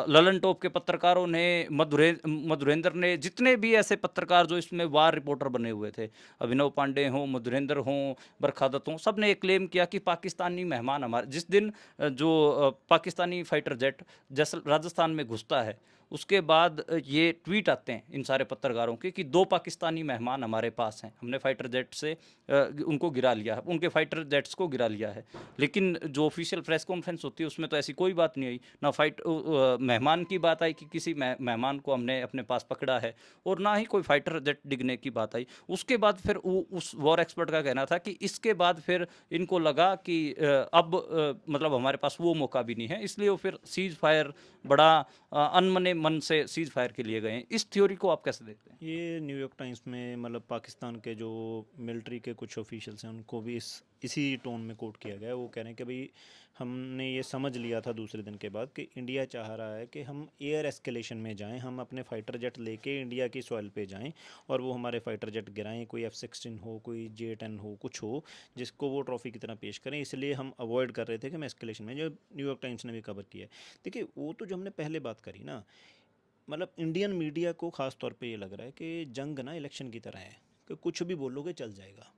ललन टॉप के पत्रकारों ने, मधुरेंद्र ने, जितने भी ऐसे पत्रकार जो इसमें वार रिपोर्टर बने हुए थे, अभिनव पांडे हों, मधुरेंद्र हों, बरखा दत्त हों, सब ने एक क्लेम किया कि पाकिस्तानी मेहमान हमारे, जिस दिन जो पाकिस्तानी फाइटर जेट जैसे राजस्थान में घुसता है, उसके बाद ये ट्वीट आते हैं इन सारे पत्रकारों के कि 2 पाकिस्तानी मेहमान हमारे पास हैं, हमने फाइटर जेट से उनको गिरा लिया है, उनके फाइटर जेट्स को गिरा लिया है। लेकिन जो ऑफिशियल प्रेस कॉन्फ्रेंस होती है उसमें तो ऐसी कोई बात नहीं आई, ना मेहमान की बात आई कि किसी मेहमान को हमने अपने पास पकड़ा है, और ना ही कोई फाइटर जेट डिगने की बात आई। उसके बाद फिर उस वॉर एक्सपर्ट का कहना था कि इसके बाद फिर इनको लगा कि अब मतलब हमारे पास वो मौका भी नहीं है, इसलिए वो फिर सीज फायर बड़ा अनमने मन से सीज फायर के लिए गए हैं। इस थ्योरी को आप कैसे देखते हैं? ये न्यूयॉर्क टाइम्स में मतलब पाकिस्तान के जो मिलिट्री के कुछ ऑफिशियल्स हैं उनको भी इसी टोन में कोट किया गया है। वो कह रहे हैं कि भाई हमने ये समझ लिया था दूसरे दिन के बाद कि इंडिया चाह रहा है कि हम एयर एस्केलेशन में जाएं, हम अपने फाइटर जेट लेके इंडिया की सॉइल पे जाएं और वो हमारे फाइटर जेट गिराएं, कोई F-16 हो, कोई J-10 हो, कुछ हो जिसको वो ट्रॉफी की तरह पेश करें। इसलिए हम अवॉइड कर रहे थे कि हम एस्केलेशन में, जो न्यूयॉर्क टाइम्स ने भी कवर किया है। देखिए, वो तो जो हमने पहले बात करी ना, मतलब इंडियन मीडिया को ख़ास तौर पे ये लग रहा है कि जंग ना इलेक्शन की तरह है कि कुछ भी बोलोगे चल जाएगा।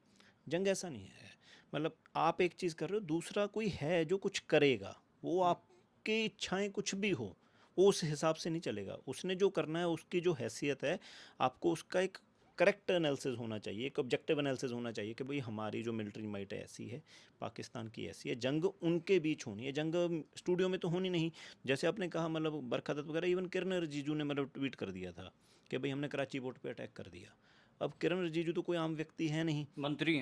जंग ऐसा नहीं है। मतलब आप एक चीज़ कर रहे हो, दूसरा कोई है जो कुछ करेगा, वो आपकी इच्छाएं कुछ भी हो, वो उस हिसाब से नहीं चलेगा। उसने जो करना है, उसकी जो हैसियत है, आपको उसका एक करेक्ट एनालिसिस होना चाहिए, एक ऑब्जेक्टिव एनालिसिस होना चाहिए कि भाई हमारी जो मिलिट्री माइट है ऐसी है, पाकिस्तान की ऐसी है, जंग उनके बीच होनी है, जंग स्टूडियो में तो होनी नहीं। जैसे आपने कहा, मतलब बरखा दत्त वगैरह, इवन किरण रिजिजू ने मतलब ट्वीट कर दिया था कि भाई हमने कराची पोर्ट पे अटैक कर दिया। अब किरण रिजिजू तो कोई आम व्यक्ति है नहीं, मंत्री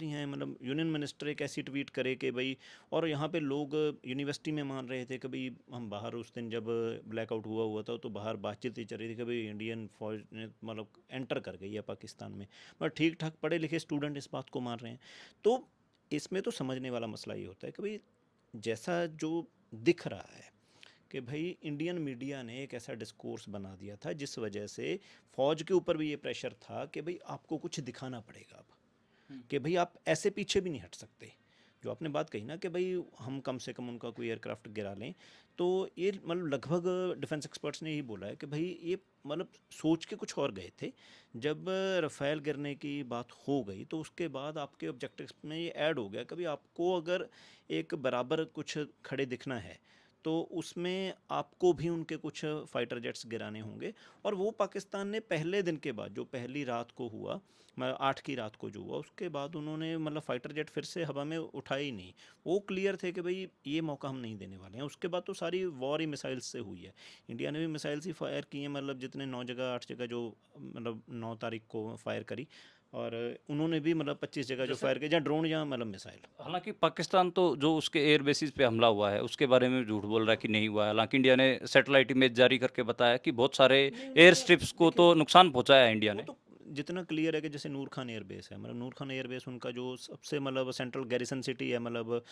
हैं, मतलब यूनियन मिनिस्टर एक ऐसी ट्वीट करे कि भाई, और यहाँ पे लोग यूनिवर्सिटी में मान रहे थे कि भाई हम बाहर, उस दिन जब ब्लैकआउट हुआ था तो बाहर बातचीत ही चल रही थी कि भाई इंडियन फौज ने मतलब एंटर कर गई है पाकिस्तान में, बट ठीक ठाक पढ़े लिखे स्टूडेंट इस बात को मान रहे हैं। तो इसमें तो समझने वाला मसला ये होता है कि भाई जैसा जो दिख रहा है कि भाई इंडियन मीडिया ने एक ऐसा डिस्कोर्स बना दिया था जिस वजह से फ़ौज के ऊपर भी ये प्रेशर था कि भाई आपको कुछ दिखाना पड़ेगा अब, कि भाई आप ऐसे पीछे भी नहीं हट सकते। जो आपने बात कही ना कि भाई हम कम से कम उनका कोई एयरक्राफ्ट गिरा लें, तो ये मतलब लगभग डिफेंस एक्सपर्ट्स ने ही बोला है कि भाई ये मतलब सोच के कुछ और गए थे। जब रफ़ेल गिरने की बात हो गई तो उसके बाद आपके ऑब्जेक्टिव्स में ये ऐड हो गया, कभी आपको अगर एक बराबर कुछ खड़े दिखना है तो उसमें आपको भी उनके कुछ फाइटर जेट्स गिराने होंगे। और वो पाकिस्तान ने पहले दिन के बाद, जो पहली रात को हुआ, 8 की रात को जो हुआ, उसके बाद उन्होंने मतलब फाइटर जेट फिर से हवा में उठाए ही नहीं। वो क्लियर थे कि भाई ये मौका हम नहीं देने वाले हैं। उसके बाद तो सारी वॉर ही मिसाइल्स से हुई है। इंडिया ने भी मिसाइल्स ही फायर की हैं, मतलब जितने 9 जगह 8 जगह जो मतलब 9 तारीख को फायर करी, और उन्होंने भी मतलब 25 जगह जो जैसे फायर किया, जहाँ ड्रोन या मतलब मिसाइल। हालांकि पाकिस्तान तो जो उसके एयर बेसिस पे हमला हुआ है उसके बारे में झूठ बोल रहा है कि नहीं हुआ है। हालांकि इंडिया ने सैटेलाइट इमेज जारी करके बताया कि बहुत सारे नहीं एयर उन्होंने, स्ट्रिप्स को देखिए तो नुकसान पहुंचाया है इंडिया वो ने। तो जितना क्लियर है कि जैसे नूर खान एयरबेस है, मतलब नूर खान एयरबेस उनका जो सबसे मतलब सेंट्रल गैरिसन सिटी है, मतलब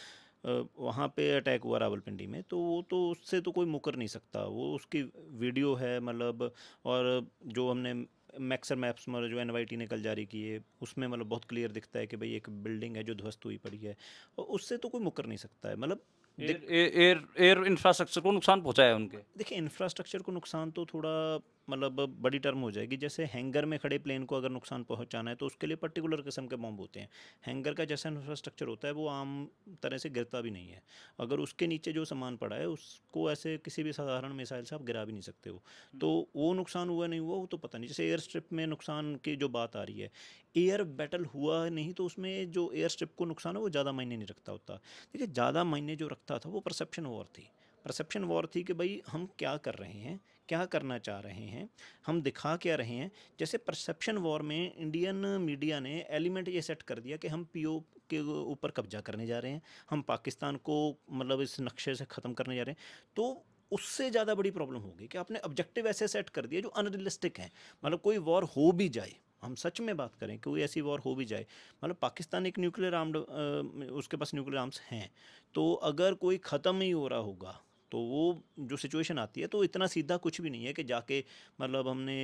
वहाँ पे अटैक हुआ रावलपिंडी में, तो वो तो उससे तो कोई मुकर नहीं सकता। वो उसकी वीडियो है मतलब, और जो हमने मैक्सर मैप्स मतलब जो एनवाईटी ने कल जारी किए, उसमें मतलब बहुत क्लियर दिखता है कि भाई एक बिल्डिंग है जो ध्वस्त हुई पड़ी है, और उससे तो कोई मुकर नहीं सकता है। मतलब एयर एयर एयर इंफ्रास्ट्रक्चर को नुकसान पहुंचाया है उनके। देखिए इंफ्रास्ट्रक्चर को नुकसान तो थोड़ा मतलब बड़ी टर्म हो जाएगी। जैसे हैंगर में खड़े प्लेन को अगर नुकसान पहुंचाना है तो उसके लिए पर्टिकुलर किस्म के बॉम्ब होते हैं। हैंगर का जैसा इंफ्रास्ट्रक्चर होता है वो आम तरह से गिरता भी नहीं है। अगर उसके नीचे जो सामान पड़ा है उसको ऐसे किसी भी साधारण मिसाइल से आप गिरा भी नहीं सकते हो। तो वो नुकसान हुआ नहीं हुआ वो तो पता नहीं। जैसे एयर स्ट्रिप में नुकसान की जो बात आ रही है, एयर बैटल हुआ नहीं तो उसमें जो एयर स्ट्रिप को नुकसान है वो ज़्यादा मायने नहीं रखता होता। देखिए ज़्यादा मायने जो रखता था वो परसेप्शन वॉर थी। परसेप्शन वॉर थी कि भाई हम क्या कर रहे हैं, क्या करना चाह रहे हैं, हम दिखा क्या रहे हैं। जैसे परसेप्शन वॉर में इंडियन मीडिया ने एलिमेंट ये सेट कर दिया कि हम पीओ के ऊपर कब्जा करने जा रहे हैं, हम पाकिस्तान को मतलब इस नक्शे से ख़त्म करने जा रहे हैं। तो उससे ज़्यादा बड़ी प्रॉब्लम होगी कि आपने ऑब्जेक्टिव ऐसे सेट कर दिए जो अनरियलिस्टिक हैं। मतलब कोई वॉर हो भी जाए, हम सच में बात करें कोई ऐसी वॉर हो भी जाए, मतलब पाकिस्तान एक न्यूक्लियर आर्म्ड, उसके पास न्यूक्लियर आर्म्स हैं, तो अगर कोई ख़त्म ही हो रहा होगा तो वो जो सिचुएशन आती है तो इतना सीधा कुछ भी नहीं है कि जाके मतलब हमने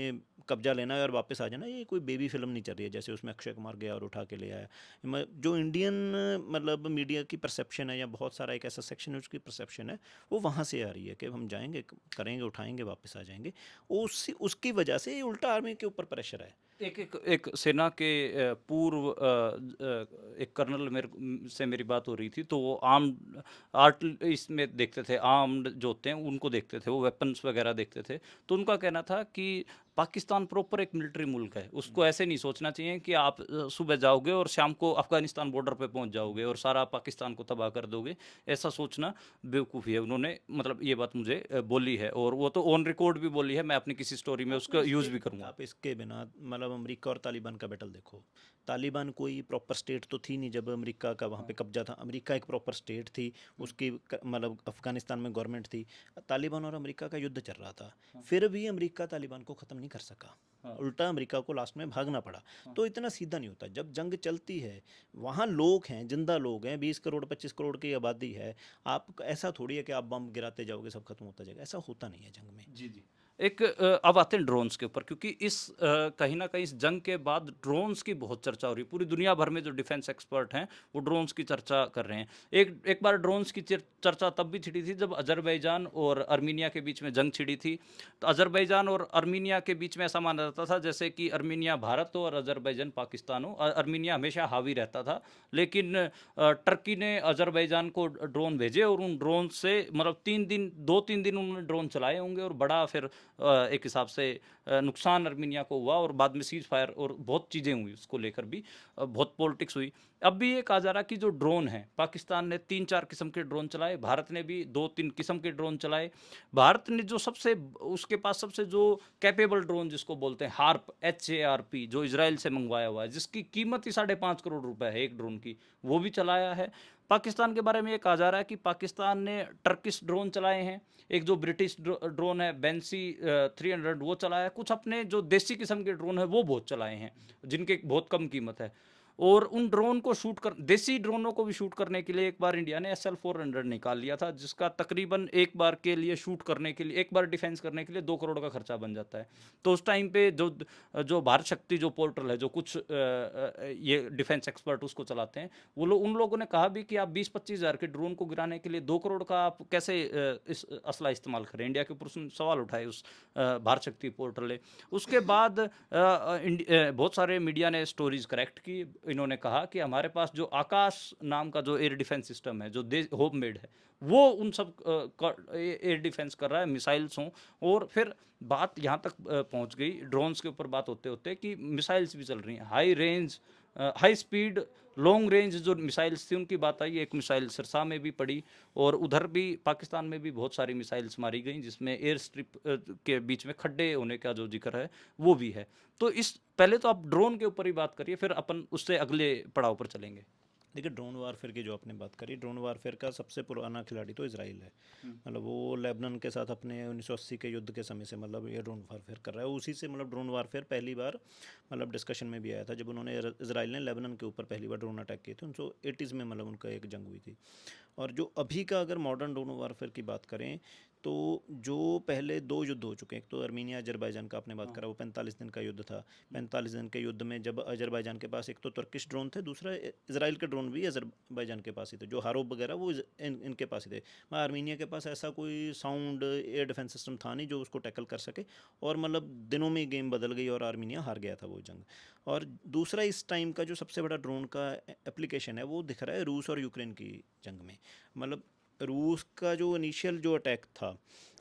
कब्जा लेना है और वापस आ जाना। ये कोई बेबी फिल्म नहीं चल रही है जैसे उसमें अक्षय कुमार गया और उठा के ले आया। जो इंडियन मतलब मीडिया की परसेप्शन है, या बहुत सारा एक ऐसा सेक्शन है उसकी परसेप्शन है, वो वहाँ से आ रही है कि हम जाएंगे, करेंगे, उठाएंगे, वापस आ जाएंगे। उसकी वजह से ये उल्टा आर्मी के ऊपर प्रेशर है। एक सेना के पूर्व एक कर्नल से मेरी बात हो रही थी, तो वो आर्म्ड आर्ट इसमें देखते थे, आर्म्ड जो होते हैं उनको देखते थे, वो वेपन्स वगैरह देखते थे। तो उनका कहना था कि पाकिस्तान प्रॉपर एक मिलिट्री मुल्क है, उसको ऐसे नहीं सोचना चाहिए कि आप सुबह जाओगे और शाम को अफगानिस्तान बॉर्डर पे पहुंच जाओगे और सारा पाकिस्तान को तबाह कर दोगे। ऐसा सोचना बेवकूफ़ी है। उन्होंने मतलब ये बात मुझे बोली है, और वो तो ऑन रिकॉर्ड भी बोली है, मैं अपनी किसी स्टोरी में आपने उसका यूज़ भी इसके करूँगा। आप इसके बिना मतलब अमेरिका और तालिबान का बैटल देखो। तालिबान कोई प्रॉपर स्टेट तो थी नहीं जब अमेरिका का वहाँ पे कब्जा था। अमेरिका एक प्रॉपर स्टेट थी, उसकी मतलब अफगानिस्तान में गवर्नमेंट थी। तालिबान और अमेरिका का युद्ध चल रहा था, फिर भी अमेरिका तालिबान को ख़त्म नहीं कर सका। उल्टा अमेरिका को लास्ट में भागना पड़ा। तो इतना सीधा नहीं होता। जब जंग चलती है वहाँ लोग हैं, जिंदा लोग हैं, 20 करोड़ 25 करोड़ की आबादी है। आप ऐसा थोड़ी है कि आप बम गिराते जाओगे सब खत्म होता जाएगा, ऐसा होता नहीं है जंग में। जी, जी। एक अब आते हैं ड्रोन्स के ऊपर, क्योंकि इस कहीं न कहीं इस जंग के बाद ड्रोन्स की बहुत चर्चा हो रही है। पूरी दुनिया भर में जो डिफेंस एक्सपर्ट हैं, वो ड्रोन्स की चर्चा कर रहे हैं। एक एक बार ड्रोन्स की चर्चा तब भी छिड़ी थी जब अज़रबैजान और अर्मीनिया के बीच में जंग छिड़ी थी। तो अज़रबैजान और अर्मीनिया के बीच में ऐसा माना जाता था जैसे कि अर्मीनिया भारत हो और अज़रबैजान पाकिस्तान हो। अर्मीनिया हमेशा हावी रहता था। लेकिन टर्की ने अज़रबैजान को ड्रोन भेजे और उन ड्रोन से मतलब 3 दिन 2-3 दिन उन्होंने ड्रोन चलाए होंगे, और बड़ा फिर एक हिसाब से नुकसान अर्मीनिया को हुआ, और बाद में सीज फायर और बहुत चीज़ें हुई उसको लेकर भी, बहुत पॉलिटिक्स हुई। अब भी ये कहा जा रहा कि जो ड्रोन है, पाकिस्तान ने 3-4 किस्म के ड्रोन चलाए, भारत ने भी 2-3 किस्म के ड्रोन चलाए। भारत ने जो सबसे उसके पास सबसे जो कैपेबल ड्रोन जिसको बोलते हैं हार्प, HARP, जो इसराइल से मंगवाया हुआ है, जिसकी कीमत ही 5.5 करोड़ रुपए है एक ड्रोन की, वो भी चलाया है। पाकिस्तान के बारे में ये कहा जा रहा है कि पाकिस्तान ने टर्किश ड्रोन चलाए हैं, एक जो ब्रिटिश ड्रोन है बेंसी 300 वो चलाया है, कुछ अपने जो देसी किस्म के ड्रोन है वो बहुत चलाए हैं, जिनके बहुत कम कीमत है। और उन ड्रोन को शूट कर देसी ड्रोनों को भी शूट करने के लिए एक बार इंडिया ने SL-400 निकाल लिया था, जिसका तकरीबन एक बार के लिए शूट करने के लिए, एक बार डिफेंस करने के लिए 2 करोड़ का खर्चा बन जाता है। तो उस टाइम पे जो जो भारत शक्ति जो पोर्टल है, जो कुछ ये डिफेंस एक्सपर्ट उसको चलाते हैं, वो लोग, उन लोगों ने कहा भी कि आप 20-25 हज़ार के ड्रोन को गिराने के लिए 2 करोड़ का आप कैसे इस असला इस्तेमाल करें। इंडिया के ऊपर उसने सवाल उठाए उस भारत शक्ति पोर्टल ने। उसके बाद बहुत सारे मीडिया ने स्टोरीज करेक्ट की। इन्होंने कहा कि हमारे पास जो आकाश नाम का जो एयर डिफेंस सिस्टम है, जो होम मेड है, वो उन सब एयर डिफेंस कर रहा है, मिसाइल्स हों। और फिर बात यहाँ तक पहुँच गई ड्रोन्स के ऊपर बात होते होते कि मिसाइल्स भी चल रही हैं, high range, high speed, long range जो मिसाइल्स थी उनकी बात आई। एक मिसाइल सिरसा में भी पड़ी, और उधर भी पाकिस्तान में भी बहुत सारी मिसाइल्स मारी गई, जिसमें एयर स्ट्रिप के बीच में खड्डे होने का जो जिक्र है वो भी है। तो इस पहले तो आप ड्रोन के ऊपर ही बात करिए, फिर अपन उससे अगले पड़ाव पर चलेंगे। देखिए, ड्रोन वारफेयर की जो आपने बात करी, ड्रोन वारफेयर का सबसे पुराना खिलाड़ी तो इसराइल है। मतलब वो लेबनान के साथ अपने 1980 के युद्ध के समय से मतलब ये ड्रोन वारफेयर कर रहा है। उसी से मतलब ड्रोन वारफेयर पहली बार मतलब डिस्कशन में भी आया था जब उन्होंने इसराइल ने लेबनान के ऊपर पहली बार ड्रोन अटैक किए थे 1980s में, मतलब उनका एक जंग हुई थी। और जो अभी का अगर मॉडर्न ड्रोन वारफेयर की बात करें, तो जो पहले 2 युद्ध हो चुके हैं, एक तो आर्मीनिया अजरबैजान का आपने बात करा, वो 45 दिन का युद्ध था। 45 दिन के युद्ध में जब अजरबैजान के पास एक तो तुर्किश ड्रोन थे, दूसरा इसराइल के ड्रोन भी अजरबैजान के पास ही थे, जो हारोब वगैरह वो इनके पास ही थे। मगर आर्मीनिया के पास ऐसा कोई साउंड एयर डिफेंस सिस्टम था नहीं जो उसको टैकल कर सके, और मतलब दिनों में गेम बदल गई और आर्मीनिया हार गया था वो जंग। और दूसरा इस टाइम का जो सबसे बड़ा ड्रोन का एप्लीकेशन है वो दिख रहा है रूस और यूक्रेन की जंग में। मतलब रूस का जो इनिशियल जो अटैक था,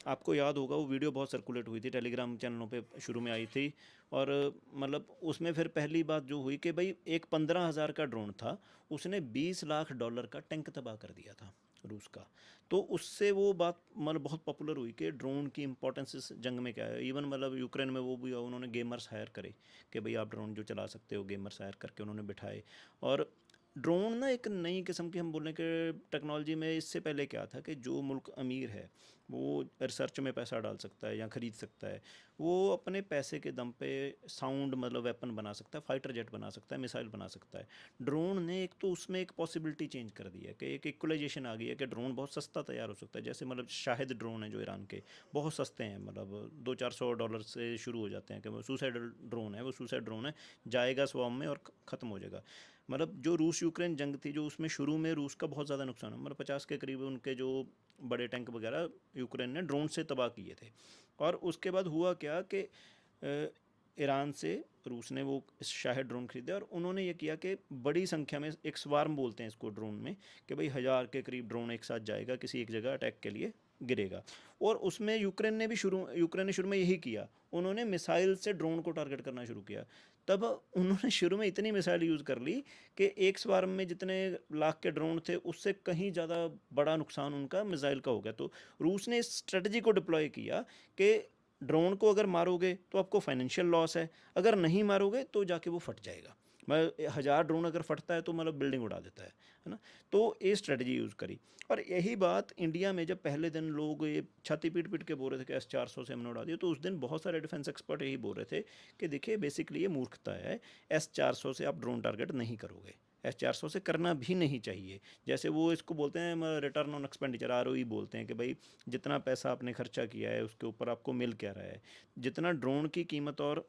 आपको याद होगा वो वीडियो बहुत सर्कुलेट हुई थी, टेलीग्राम चैनलों पे शुरू में आई थी। और मतलब उसमें फिर पहली बात जो हुई कि भाई एक 15,000 का ड्रोन था, उसने $20 लाख का टैंक तबाह कर दिया था रूस का। तो उससे वो बात मतलब बहुत पॉपुलर हुई कि ड्रोन की इंपॉर्टेंस इस जंग में क्या है। इवन मतलब यूक्रेन में वो भी उन्होंने गेमर्स हायर करे कि भाई आप ड्रोन जो चला सकते हो, गेमर्स हायर करके उन्होंने बिठाए। और ड्रोन ना एक नई किस्म की हम बोलें कि टेक्नोलॉजी में, इससे पहले क्या था कि जो मुल्क अमीर है वो रिसर्च में पैसा डाल सकता है या ख़रीद सकता है, वो अपने पैसे के दम पे साउंड मतलब वेपन बना सकता है, फाइटर जेट बना सकता है, मिसाइल बना सकता है। ड्रोन ने एक तो उसमें एक पॉसिबिलिटी चेंज कर दी है कि एक इक्वलाइजेशन आ गई है कि ड्रोन बहुत सस्ता तैयार हो सकता है। जैसे मतलब शाहिद ड्रोन है जो ईरान के, बहुत सस्ते हैं, मतलब $200-400 से शुरू हो जाते हैं। कि वो सुसाइडल ड्रोन है, वो सुसाइड ड्रोन है, जाएगा स्वॉर्म में और ख़त्म हो जाएगा। मतलब जो रूस यूक्रेन जंग थी, जो उसमें शुरू में रूस का बहुत ज़्यादा नुकसान है, मतलब 50 के करीब उनके जो बड़े टैंक वगैरह यूक्रेन ने ड्रोन से तबाह किए थे। और उसके बाद हुआ क्या कि ईरान से रूस ने वो शाहिद ड्रोन खरीदे, और उन्होंने ये किया कि बड़ी संख्या में, एक स्वार्म बोलते हैं इसको ड्रोन में, कि भाई 1000 के करीब ड्रोन एक साथ जाएगा किसी एक जगह अटैक के लिए, गिरेगा। और उसमें यूक्रेन ने शुरू में यही किया, उन्होंने मिसाइल से ड्रोन को टारगेट करना शुरू किया। तब उन्होंने शुरू में इतनी मिसाइल यूज़ कर ली कि एक स्वार्म में जितने लाख के ड्रोन थे उससे कहीं ज़्यादा बड़ा नुकसान उनका मिसाइल का हो गया। तो रूस ने इस स्ट्रेटजी को डिप्लॉय किया कि ड्रोन को अगर मारोगे तो आपको फाइनेंशियल लॉस है, अगर नहीं मारोगे तो जाके वो फट जाएगा। मैं 1000 ड्रोन अगर फटता है तो मतलब बिल्डिंग उड़ा देता है ना। तो ये स्ट्रेटजी यूज़ करी। और यही बात इंडिया में जब पहले दिन लोग ये छाती पीट पीट के बोल रहे थे कि S-400 से हमने उड़ा दिया, तो उस दिन बहुत सारे डिफेंस एक्सपर्ट यही बोल रहे थे कि देखिए बेसिकली ये मूर्खता है, S-400 से आप ड्रोन टारगेट नहीं करोगे, S-400 से करना भी नहीं चाहिए। जैसे वो इसको बोलते हैं रिटर्न ऑन एक्सपेंडिचर, ROE बोलते हैं, कि भाई जितना पैसा आपने खर्चा किया है उसके ऊपर आपको मिल क्या रहा है। जितना ड्रोन की कीमत और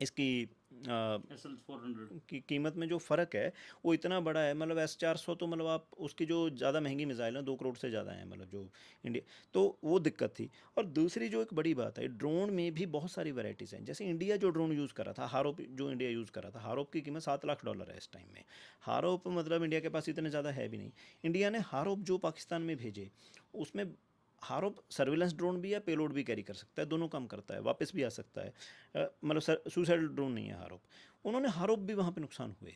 इसकी SL-400 की कीमत में जो फ़र्क है वो इतना बड़ा है। मतलब S-400 तो मतलब आप उसकी जो ज़्यादा महंगी मिसाइल है 2 करोड़ से ज़्यादा है, मतलब जो इंडिया, तो वो दिक्कत थी। और दूसरी जो एक बड़ी बात है, ड्रोन में भी बहुत सारी वैराइटीज़ हैं। जैसे इंडिया जो ड्रोन यूज़ कर रहा था, हारोप जो इंडिया यूज़ कर रहा था, हारोप की कीमत $7 लाख है इस टाइम में। हारोप मतलब इंडिया के पास इतने ज़्यादा है भी नहीं। इंडिया ने हारोप जो पाकिस्तान में भेजे, उसमें हारोप सर्विलेंस ड्रोन भी है, पेलोड भी कैरी कर सकता है, दोनों काम करता है, वापस भी आ सकता है। मतलब सुसाइडल ड्रोन नहीं है हारोप। उन्होंने हारोप भी वहाँ पे नुकसान हुए।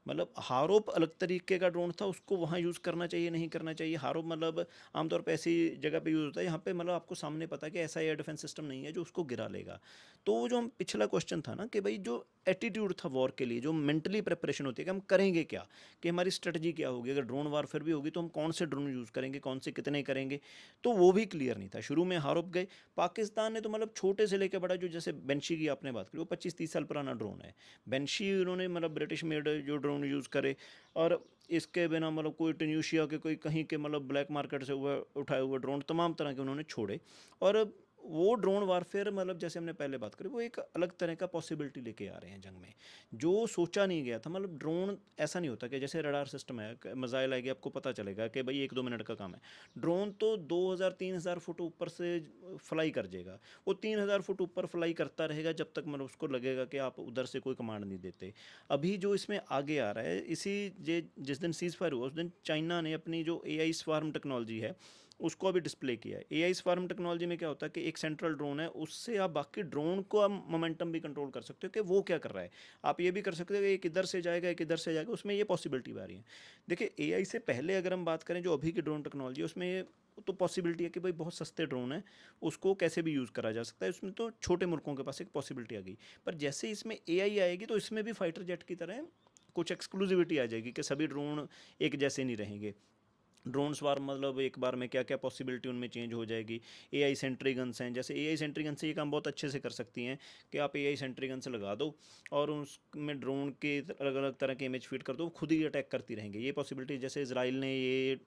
मतलब हारोप अलग तरीके का ड्रोन था, उसको वहाँ यूज़ करना चाहिए नहीं करना चाहिए। हारोप मतलब आमतौर पे ऐसी जगह पे यूज़ होता है यहाँ पे मतलब आपको सामने पता है कि ऐसा एयर डिफेंस सिस्टम नहीं है जो उसको गिरा लेगा। तो वो जो हम पिछला क्वेश्चन था ना कि भाई जो एटीट्यूड था वॉर के लिए, जो मेंटली प्रिपरेशन होती है कि हम करेंगे क्या, कि हमारी स्ट्रेटजी क्या होगी, अगर ड्रोन वारफेयर भी होगी तो हम कौन से ड्रोन यूज़ करेंगे, कौन से कितने करेंगे, तो वो भी क्लियर नहीं था। शुरू में हारोप गए, पाकिस्तान ने तो मतलब छोटे से लेकर बड़ा, जो जैसे बेंशी की आपने बात करी, वो 25-30 साल पुराना ड्रोन है। बेंशी उन्होंने मतलब ब्रिटिश मेड जो ड्रोन ड्रोन यूज़ करे, और इसके बिना मतलब कोई ट्यूनीशिया के कोई कहीं के मतलब ब्लैक मार्केट से हुआ उठाए हुए ड्रोन तमाम तरह के उन्होंने छोड़े। और वो ड्रोन वारफेयर मतलब जैसे हमने पहले बात करी, वो एक अलग तरह का पॉसिबिलिटी लेके आ रहे हैं जंग में, जो सोचा नहीं गया था। मतलब ड्रोन ऐसा नहीं होता कि जैसे रडार सिस्टम है, मिसाइल आएगी आपको पता चलेगा कि भाई 1-2 मिनट का काम है। ड्रोन तो 2000-3000 फुट ऊपर से फ्लाई कर जाएगा, वो 3000 फुट ऊपर फ्लाई करता रहेगा जब तक मतलब उसको लगेगा कि आप उधर से कोई कमांड नहीं देते। अभी जो इसमें आगे आ रहा है, जिस दिन सीज फायर हुआ उस दिन चाइना ने अपनी जो AI स्वार्म टेक्नोलॉजी है उसको अभी डिस्प्ले किया है। AI स्वार्म टेक्नोलॉजी में क्या होता है कि एक सेंट्रल ड्रोन है, उससे आप बाकी ड्रोन को आप मोमेंटम भी कंट्रोल कर सकते हो कि वो क्या कर रहा है। आप ये भी कर सकते हो कि एक इधर से जाएगा एक इधर से जाएगा, उसमें ये पॉसिबिलिटी आ रही है। देखिए AI से पहले अगर हम बात करें जो अभी की ड्रोन टेक्नोलॉजी है, उसमें ये तो पॉसिबिलिटी है कि भाई बहुत सस्ते ड्रोन है, उसको कैसे भी यूज़ करा जा सकता है। उसमें तो छोटे मुल्कों के पास एक पॉसिबिलिटी आ गई। पर जैसे इसमें AI आएगी तो इसमें भी फाइटर जेट की तरह कुछ एक्सक्लूसिविटी आ जाएगी कि सभी ड्रोन एक जैसे नहीं रहेंगे। ड्रोन स्वार मतलब एक बार में क्या क्या पॉसिबिलिटी उनमें चेंज हो जाएगी। AI सेंट्री गन्स हैं, जैसे AI सेंट्री गन से ये काम बहुत अच्छे से कर सकती हैं कि आप AI सेंट्री गन से लगा दो और उसमें ड्रोन के अलग अलग तरह के इमेज फीड कर दो, खुद ही अटैक करती रहेंगी। ये पॉसिबिलिटी जैसे इसराइल ने ये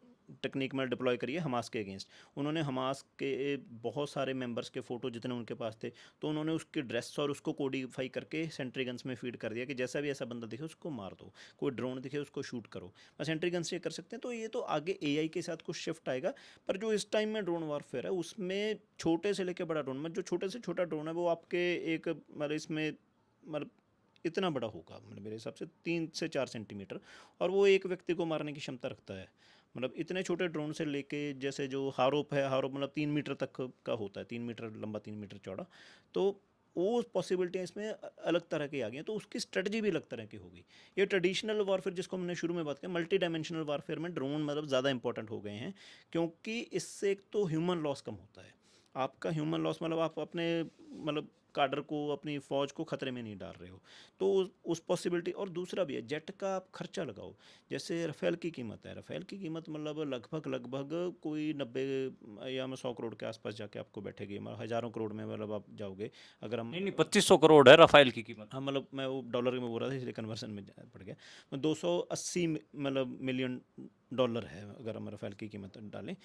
टेक्निक में डिप्लॉय करी है हमास के अगेंस्ट। उन्होंने हमास के बहुत सारे मेंबर्स के फ़ोटो जितने उनके पास थे, तो उन्होंने उसकी ड्रेस और उसको कोडिफाई करके सेंट्री गन्स में फीड कर दिया कि जैसा भी ऐसा बंदा दिखे उसको मार दो, कोई ड्रोन दिखे उसको शूट करो। बस सेंट्री गन से कर सकते हैं। तो ये तो आगे AI के साथ कुछ शिफ्ट आएगा। पर जो इस टाइम में ड्रोन वॉरफेयर है उसमें छोटे से लेकर बड़ा ड्रोन, मतलब जो छोटे से छोटा ड्रोन है वो आपके एक मतलब इसमें मतलब इतना बड़ा होगा, मतलब मेरे हिसाब से 3 से 4 सेंटीमीटर, और वो एक व्यक्ति को मारने की क्षमता रखता है। मतलब इतने छोटे ड्रोन से लेके जैसे जो हारोप है, हारोप मतलब 3 मीटर तक का होता है, 3 मीटर लंबा 3 मीटर चौड़ा। तो वो पॉसिबिलिटियाँ इसमें अलग तरह की आ गई हैं, तो उसकी स्ट्रेटजी भी अलग तरह की होगी। ये ट्रेडिशनल वॉरफेयर जिसको हमने शुरू में बात की, मल्टी डायमेंशनल वॉरफेयर में ड्रोन मतलब ज़्यादा इंपॉर्टेंट हो गए हैं, क्योंकि इससे एक तो ह्यूमन लॉस कम होता है। आपका ह्यूमन लॉस मतलब आप अपने मतलब काडर को, अपनी फ़ौज को ख़तरे में नहीं डाल रहे हो, तो उस पॉसिबिलिटी। और दूसरा भी है, जेट का आप खर्चा लगाओ। जैसे रफ़ेल की कीमत है, रफ़ेल की कीमत मतलब लगभग कोई 90 या 100 करोड़ के आसपास जाके आपको बैठेगी, मतलब हज़ारों करोड़ में मतलब आप जाओगे अगर हम। नहीं नहीं, 2500 करोड़ है राफेल की कीमत। हाँ मतलब मैं वो डॉलर में बोल रहा था इसलिए कन्वर्सन में पड़ गया। 280 मतलब मिलियन डॉलर है अगर हम रफ़ेल की कीमत डालें,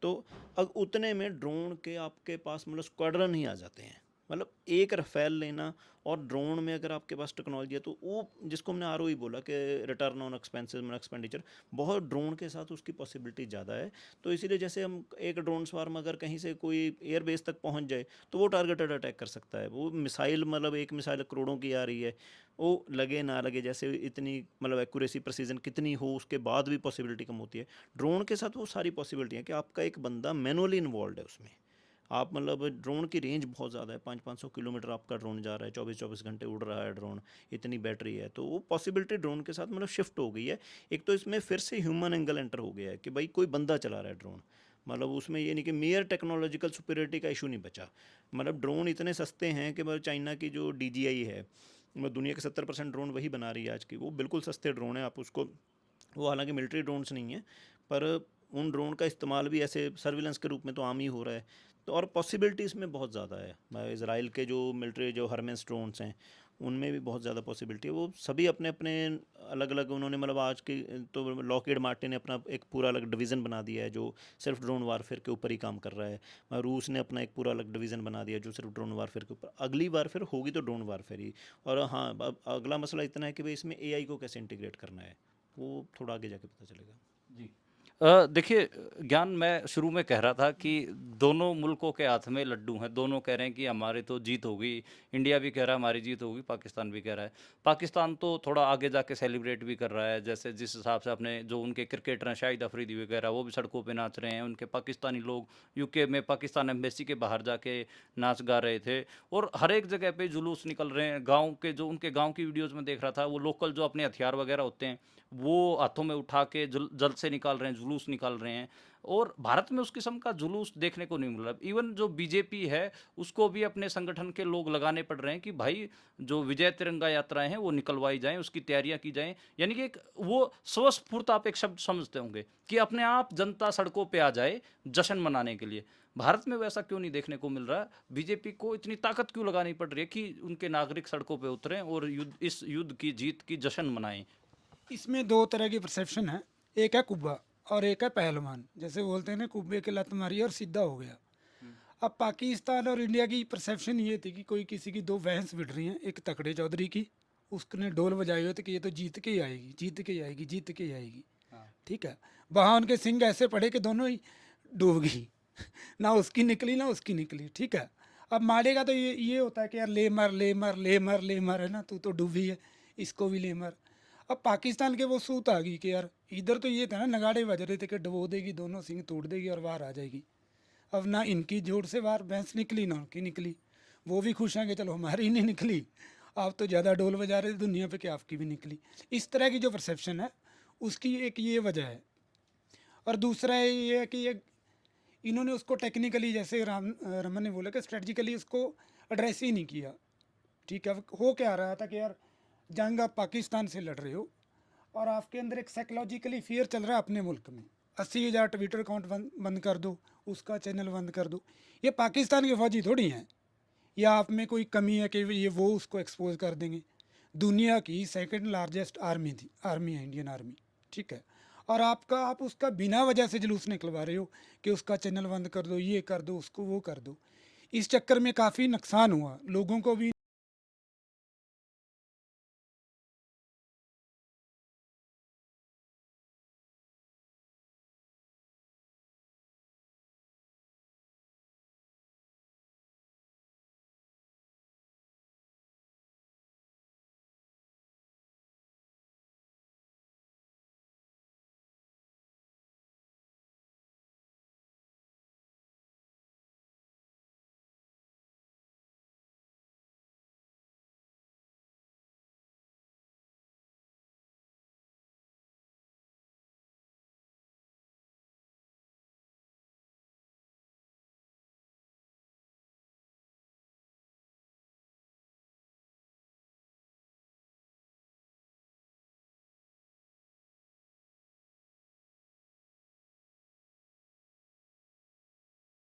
तो अब उतने में ड्रोन के आपके पास मतलब स्क्वाड्रन ही आ जाते हैं। मतलब एक रफ़ेल लेना और ड्रोन में अगर आपके पास टेक्नोलॉजी है, तो वो जिसको हमने ROE बोला कि रिटर्न ऑन एक्सपेंसेस मतलब एक्सपेंडिचर, बहुत ड्रोन के साथ उसकी पॉसिबिलिटी ज़्यादा है। तो इसीलिए जैसे हम एक ड्रोन स्वार्म अगर कहीं से कोई एयरबेस तक पहुंच जाए तो वो टारगेटेड अटैक कर सकता है। वो मिसाइल मतलब एक मिसाइल करोड़ों की आ रही है, वो लगे ना लगे, जैसे इतनी मतलब एक्यूरेसी प्रेसिजन कितनी हो उसके बाद भी पॉसिबिलिटी कम होती है। ड्रोन के साथ वो सारी पॉसिबिलिटी है कि आपका एक बंदा मैनुअली इन्वॉल्व है उसमें। आप मतलब ड्रोन की रेंज बहुत ज़्यादा है, 500-500 किलोमीटर आपका ड्रोन जा रहा है, 24-24 घंटे उड़ रहा है ड्रोन, इतनी बैटरी है। तो वो पॉसिबिलिटी ड्रोन के साथ मतलब शिफ्ट हो गई है। एक तो इसमें फिर से ह्यूमन एंगल एंटर हो गया है कि भाई कोई बंदा चला रहा है ड्रोन। मतलब उसमें ये नहीं कि मेयर टेक्नोलॉजिकल सुपीरियरिटी का इशू नहीं बचा। मतलब ड्रोन इतने सस्ते हैं कि मतलब चाइना की जो DJI है, मतलब दुनिया के 70% ड्रोन वही बना रही है आज की, वो बिल्कुल सस्ते ड्रोन है। आप उसको, वो हालांकि मिलिट्री ड्रोन्स नहीं है, पर उन ड्रोन का इस्तेमाल भी ऐसे सर्विलेंस के रूप में तो आम ही हो रहा है। तो और पॉसिबिलिटी इसमें बहुत ज़्यादा है। इसराइल के जो मिलिट्री जो हरमेस ड्रोन्स हैं उनमें भी बहुत ज़्यादा पॉसिबिलिटी है। वो सभी अपने अपने अलग अलग उन्होंने मतलब आज की तो लॉकहीड मार्टिन ने अपना एक पूरा अलग डिवीज़न बना दिया है जो सिर्फ ड्रोन वारफेयर के ऊपर ही काम कर रहा है। रूस ने अपना एक पूरा अलग डिवीज़न बना दिया जो सिर्फ ड्रोन वारफेयर के ऊपर। अगली वारफेयर होगी तो ड्रोन वारफेयर ही। और हाँ, अब अगला मसला इतना है कि भाई इसमें AI को कैसे इंटीग्रेट करना है, वो थोड़ा आगे जाके पता चलेगा। जी। देखिए, ज्ञान, मैं शुरू में कह रहा था कि दोनों मुल्कों के हाथ में लड्डू हैं, दोनों कह रहे हैं कि हमारी तो जीत होगी, इंडिया भी कह रहा है हमारी जीत होगी, पाकिस्तान भी कह रहा है। पाकिस्तान तो थोड़ा आगे जाके सेलिब्रेट भी कर रहा है, जैसे जिस हिसाब से अपने जो उनके क्रिकेटर हैं शाहिद अफरीदी वगैरह, वो भी सड़कों पे नाच रहे हैं, उनके पाकिस्तानी लोग यूके में पाकिस्तान एम्बेसी के बाहर जाके नाच गा रहे थे, और हर एक जगह पे जुलूस निकल रहे हैं। गाँव के जो उनके गाँव की वीडियोज़ में देख रहा था, वो लोकल जो अपने हथियार वगैरह होते हैं वो हाथों में उठा के जल से निकाल रहे हैं, जुलूस निकाल रहे हैं। और भारत में उस किस्म का जुलूस देखने को नहीं मिल रहा। इवन जो बीजेपी है उसको भी अपने संगठन के लोग लगाने पड़ रहे हैं कि भाई जो विजय तिरंगा यात्राएं हैं वो निकलवाई जाएं, उसकी तैयारियां की जाएं। यानी कि एक वो स्वस्फूर्त, आप एक शब्द समझते होंगे कि अपने आप जनता सड़कों पे आ जाए जश्न मनाने के लिए। भारत में वैसा क्यों नहीं देखने को मिल रहा? बीजेपी को इतनी ताकत क्यों लगानी पड़ रही है कि उनके नागरिक सड़कों पे उतरें और इस युद्ध की जीत की जश्न मनाएं? इसमें दो तरह की परसेप्शन है, एक है कुब्बा और एक है पहलवान। जैसे बोलते हैं ना, कुब्बे के लत मारी और सीधा हो गया। अब पाकिस्तान और इंडिया की परसेप्शन ये थी कि कोई किसी की दो भैंस भिड़ रही हैं, एक तकड़े चौधरी की, उसने ढोल बजाए हुए थे कि ये तो जीत के ही आएगी, जीत के ही आएगी, जीत के ही आएगी। ठीक है, वहाँ उनके सिंग ऐसे पड़े कि दोनों ही डूब गई ना उसकी निकली ना उसकी निकली। ठीक है, अब मारेगा तो ये होता है कि यार ले मर ले मर ले मर ले मर, है ना, तू तो डूबी है, इसको भी ले मर। अब पाकिस्तान के वो सूत आ गई कि यार इधर तो ये था ना, नगाड़े बज रहे थे कि डुबो देगी, दोनों सिंग तोड़ देगी और बाहर आ जाएगी। अब ना इनकी जोर से बाहर भैंस निकली ना उनकी निकली, वो भी खुश हैं कि चलो हमारी नहीं निकली, आप तो ज़्यादा डोल बजा रहे थे दुनिया पे कि आपकी भी निकली। इस तरह की जो परसेप्शन है उसकी एक ये वजह है। और दूसरा ये है कि ये इन्होंने उसको टेक्निकली, जैसे रमन ने बोला कि स्ट्रेटजिकली उसको एड्रेस ही नहीं किया। ठीक है, अब हो क्या रहा था कि यार जंग आप पाकिस्तान से लड़ रहे हो और आपके अंदर एक साइकोलॉजिकली फियर चल रहा है अपने मुल्क में। 80,000 ट्विटर अकाउंट बंद कर दो, उसका चैनल बंद कर दो। ये पाकिस्तान के फौजी थोड़ी हैं, या आप में कोई कमी है कि ये वो उसको एक्सपोज कर देंगे। दुनिया की सेकंड लार्जेस्ट आर्मी है इंडियन आर्मी। ठीक है, और आप उसका बिना वजह से जुलूस निकलवा रहे हो कि उसका चैनल बंद कर दो, ये कर दो, उसको वो कर दो। इस चक्कर में काफ़ी नुकसान हुआ लोगों को भी।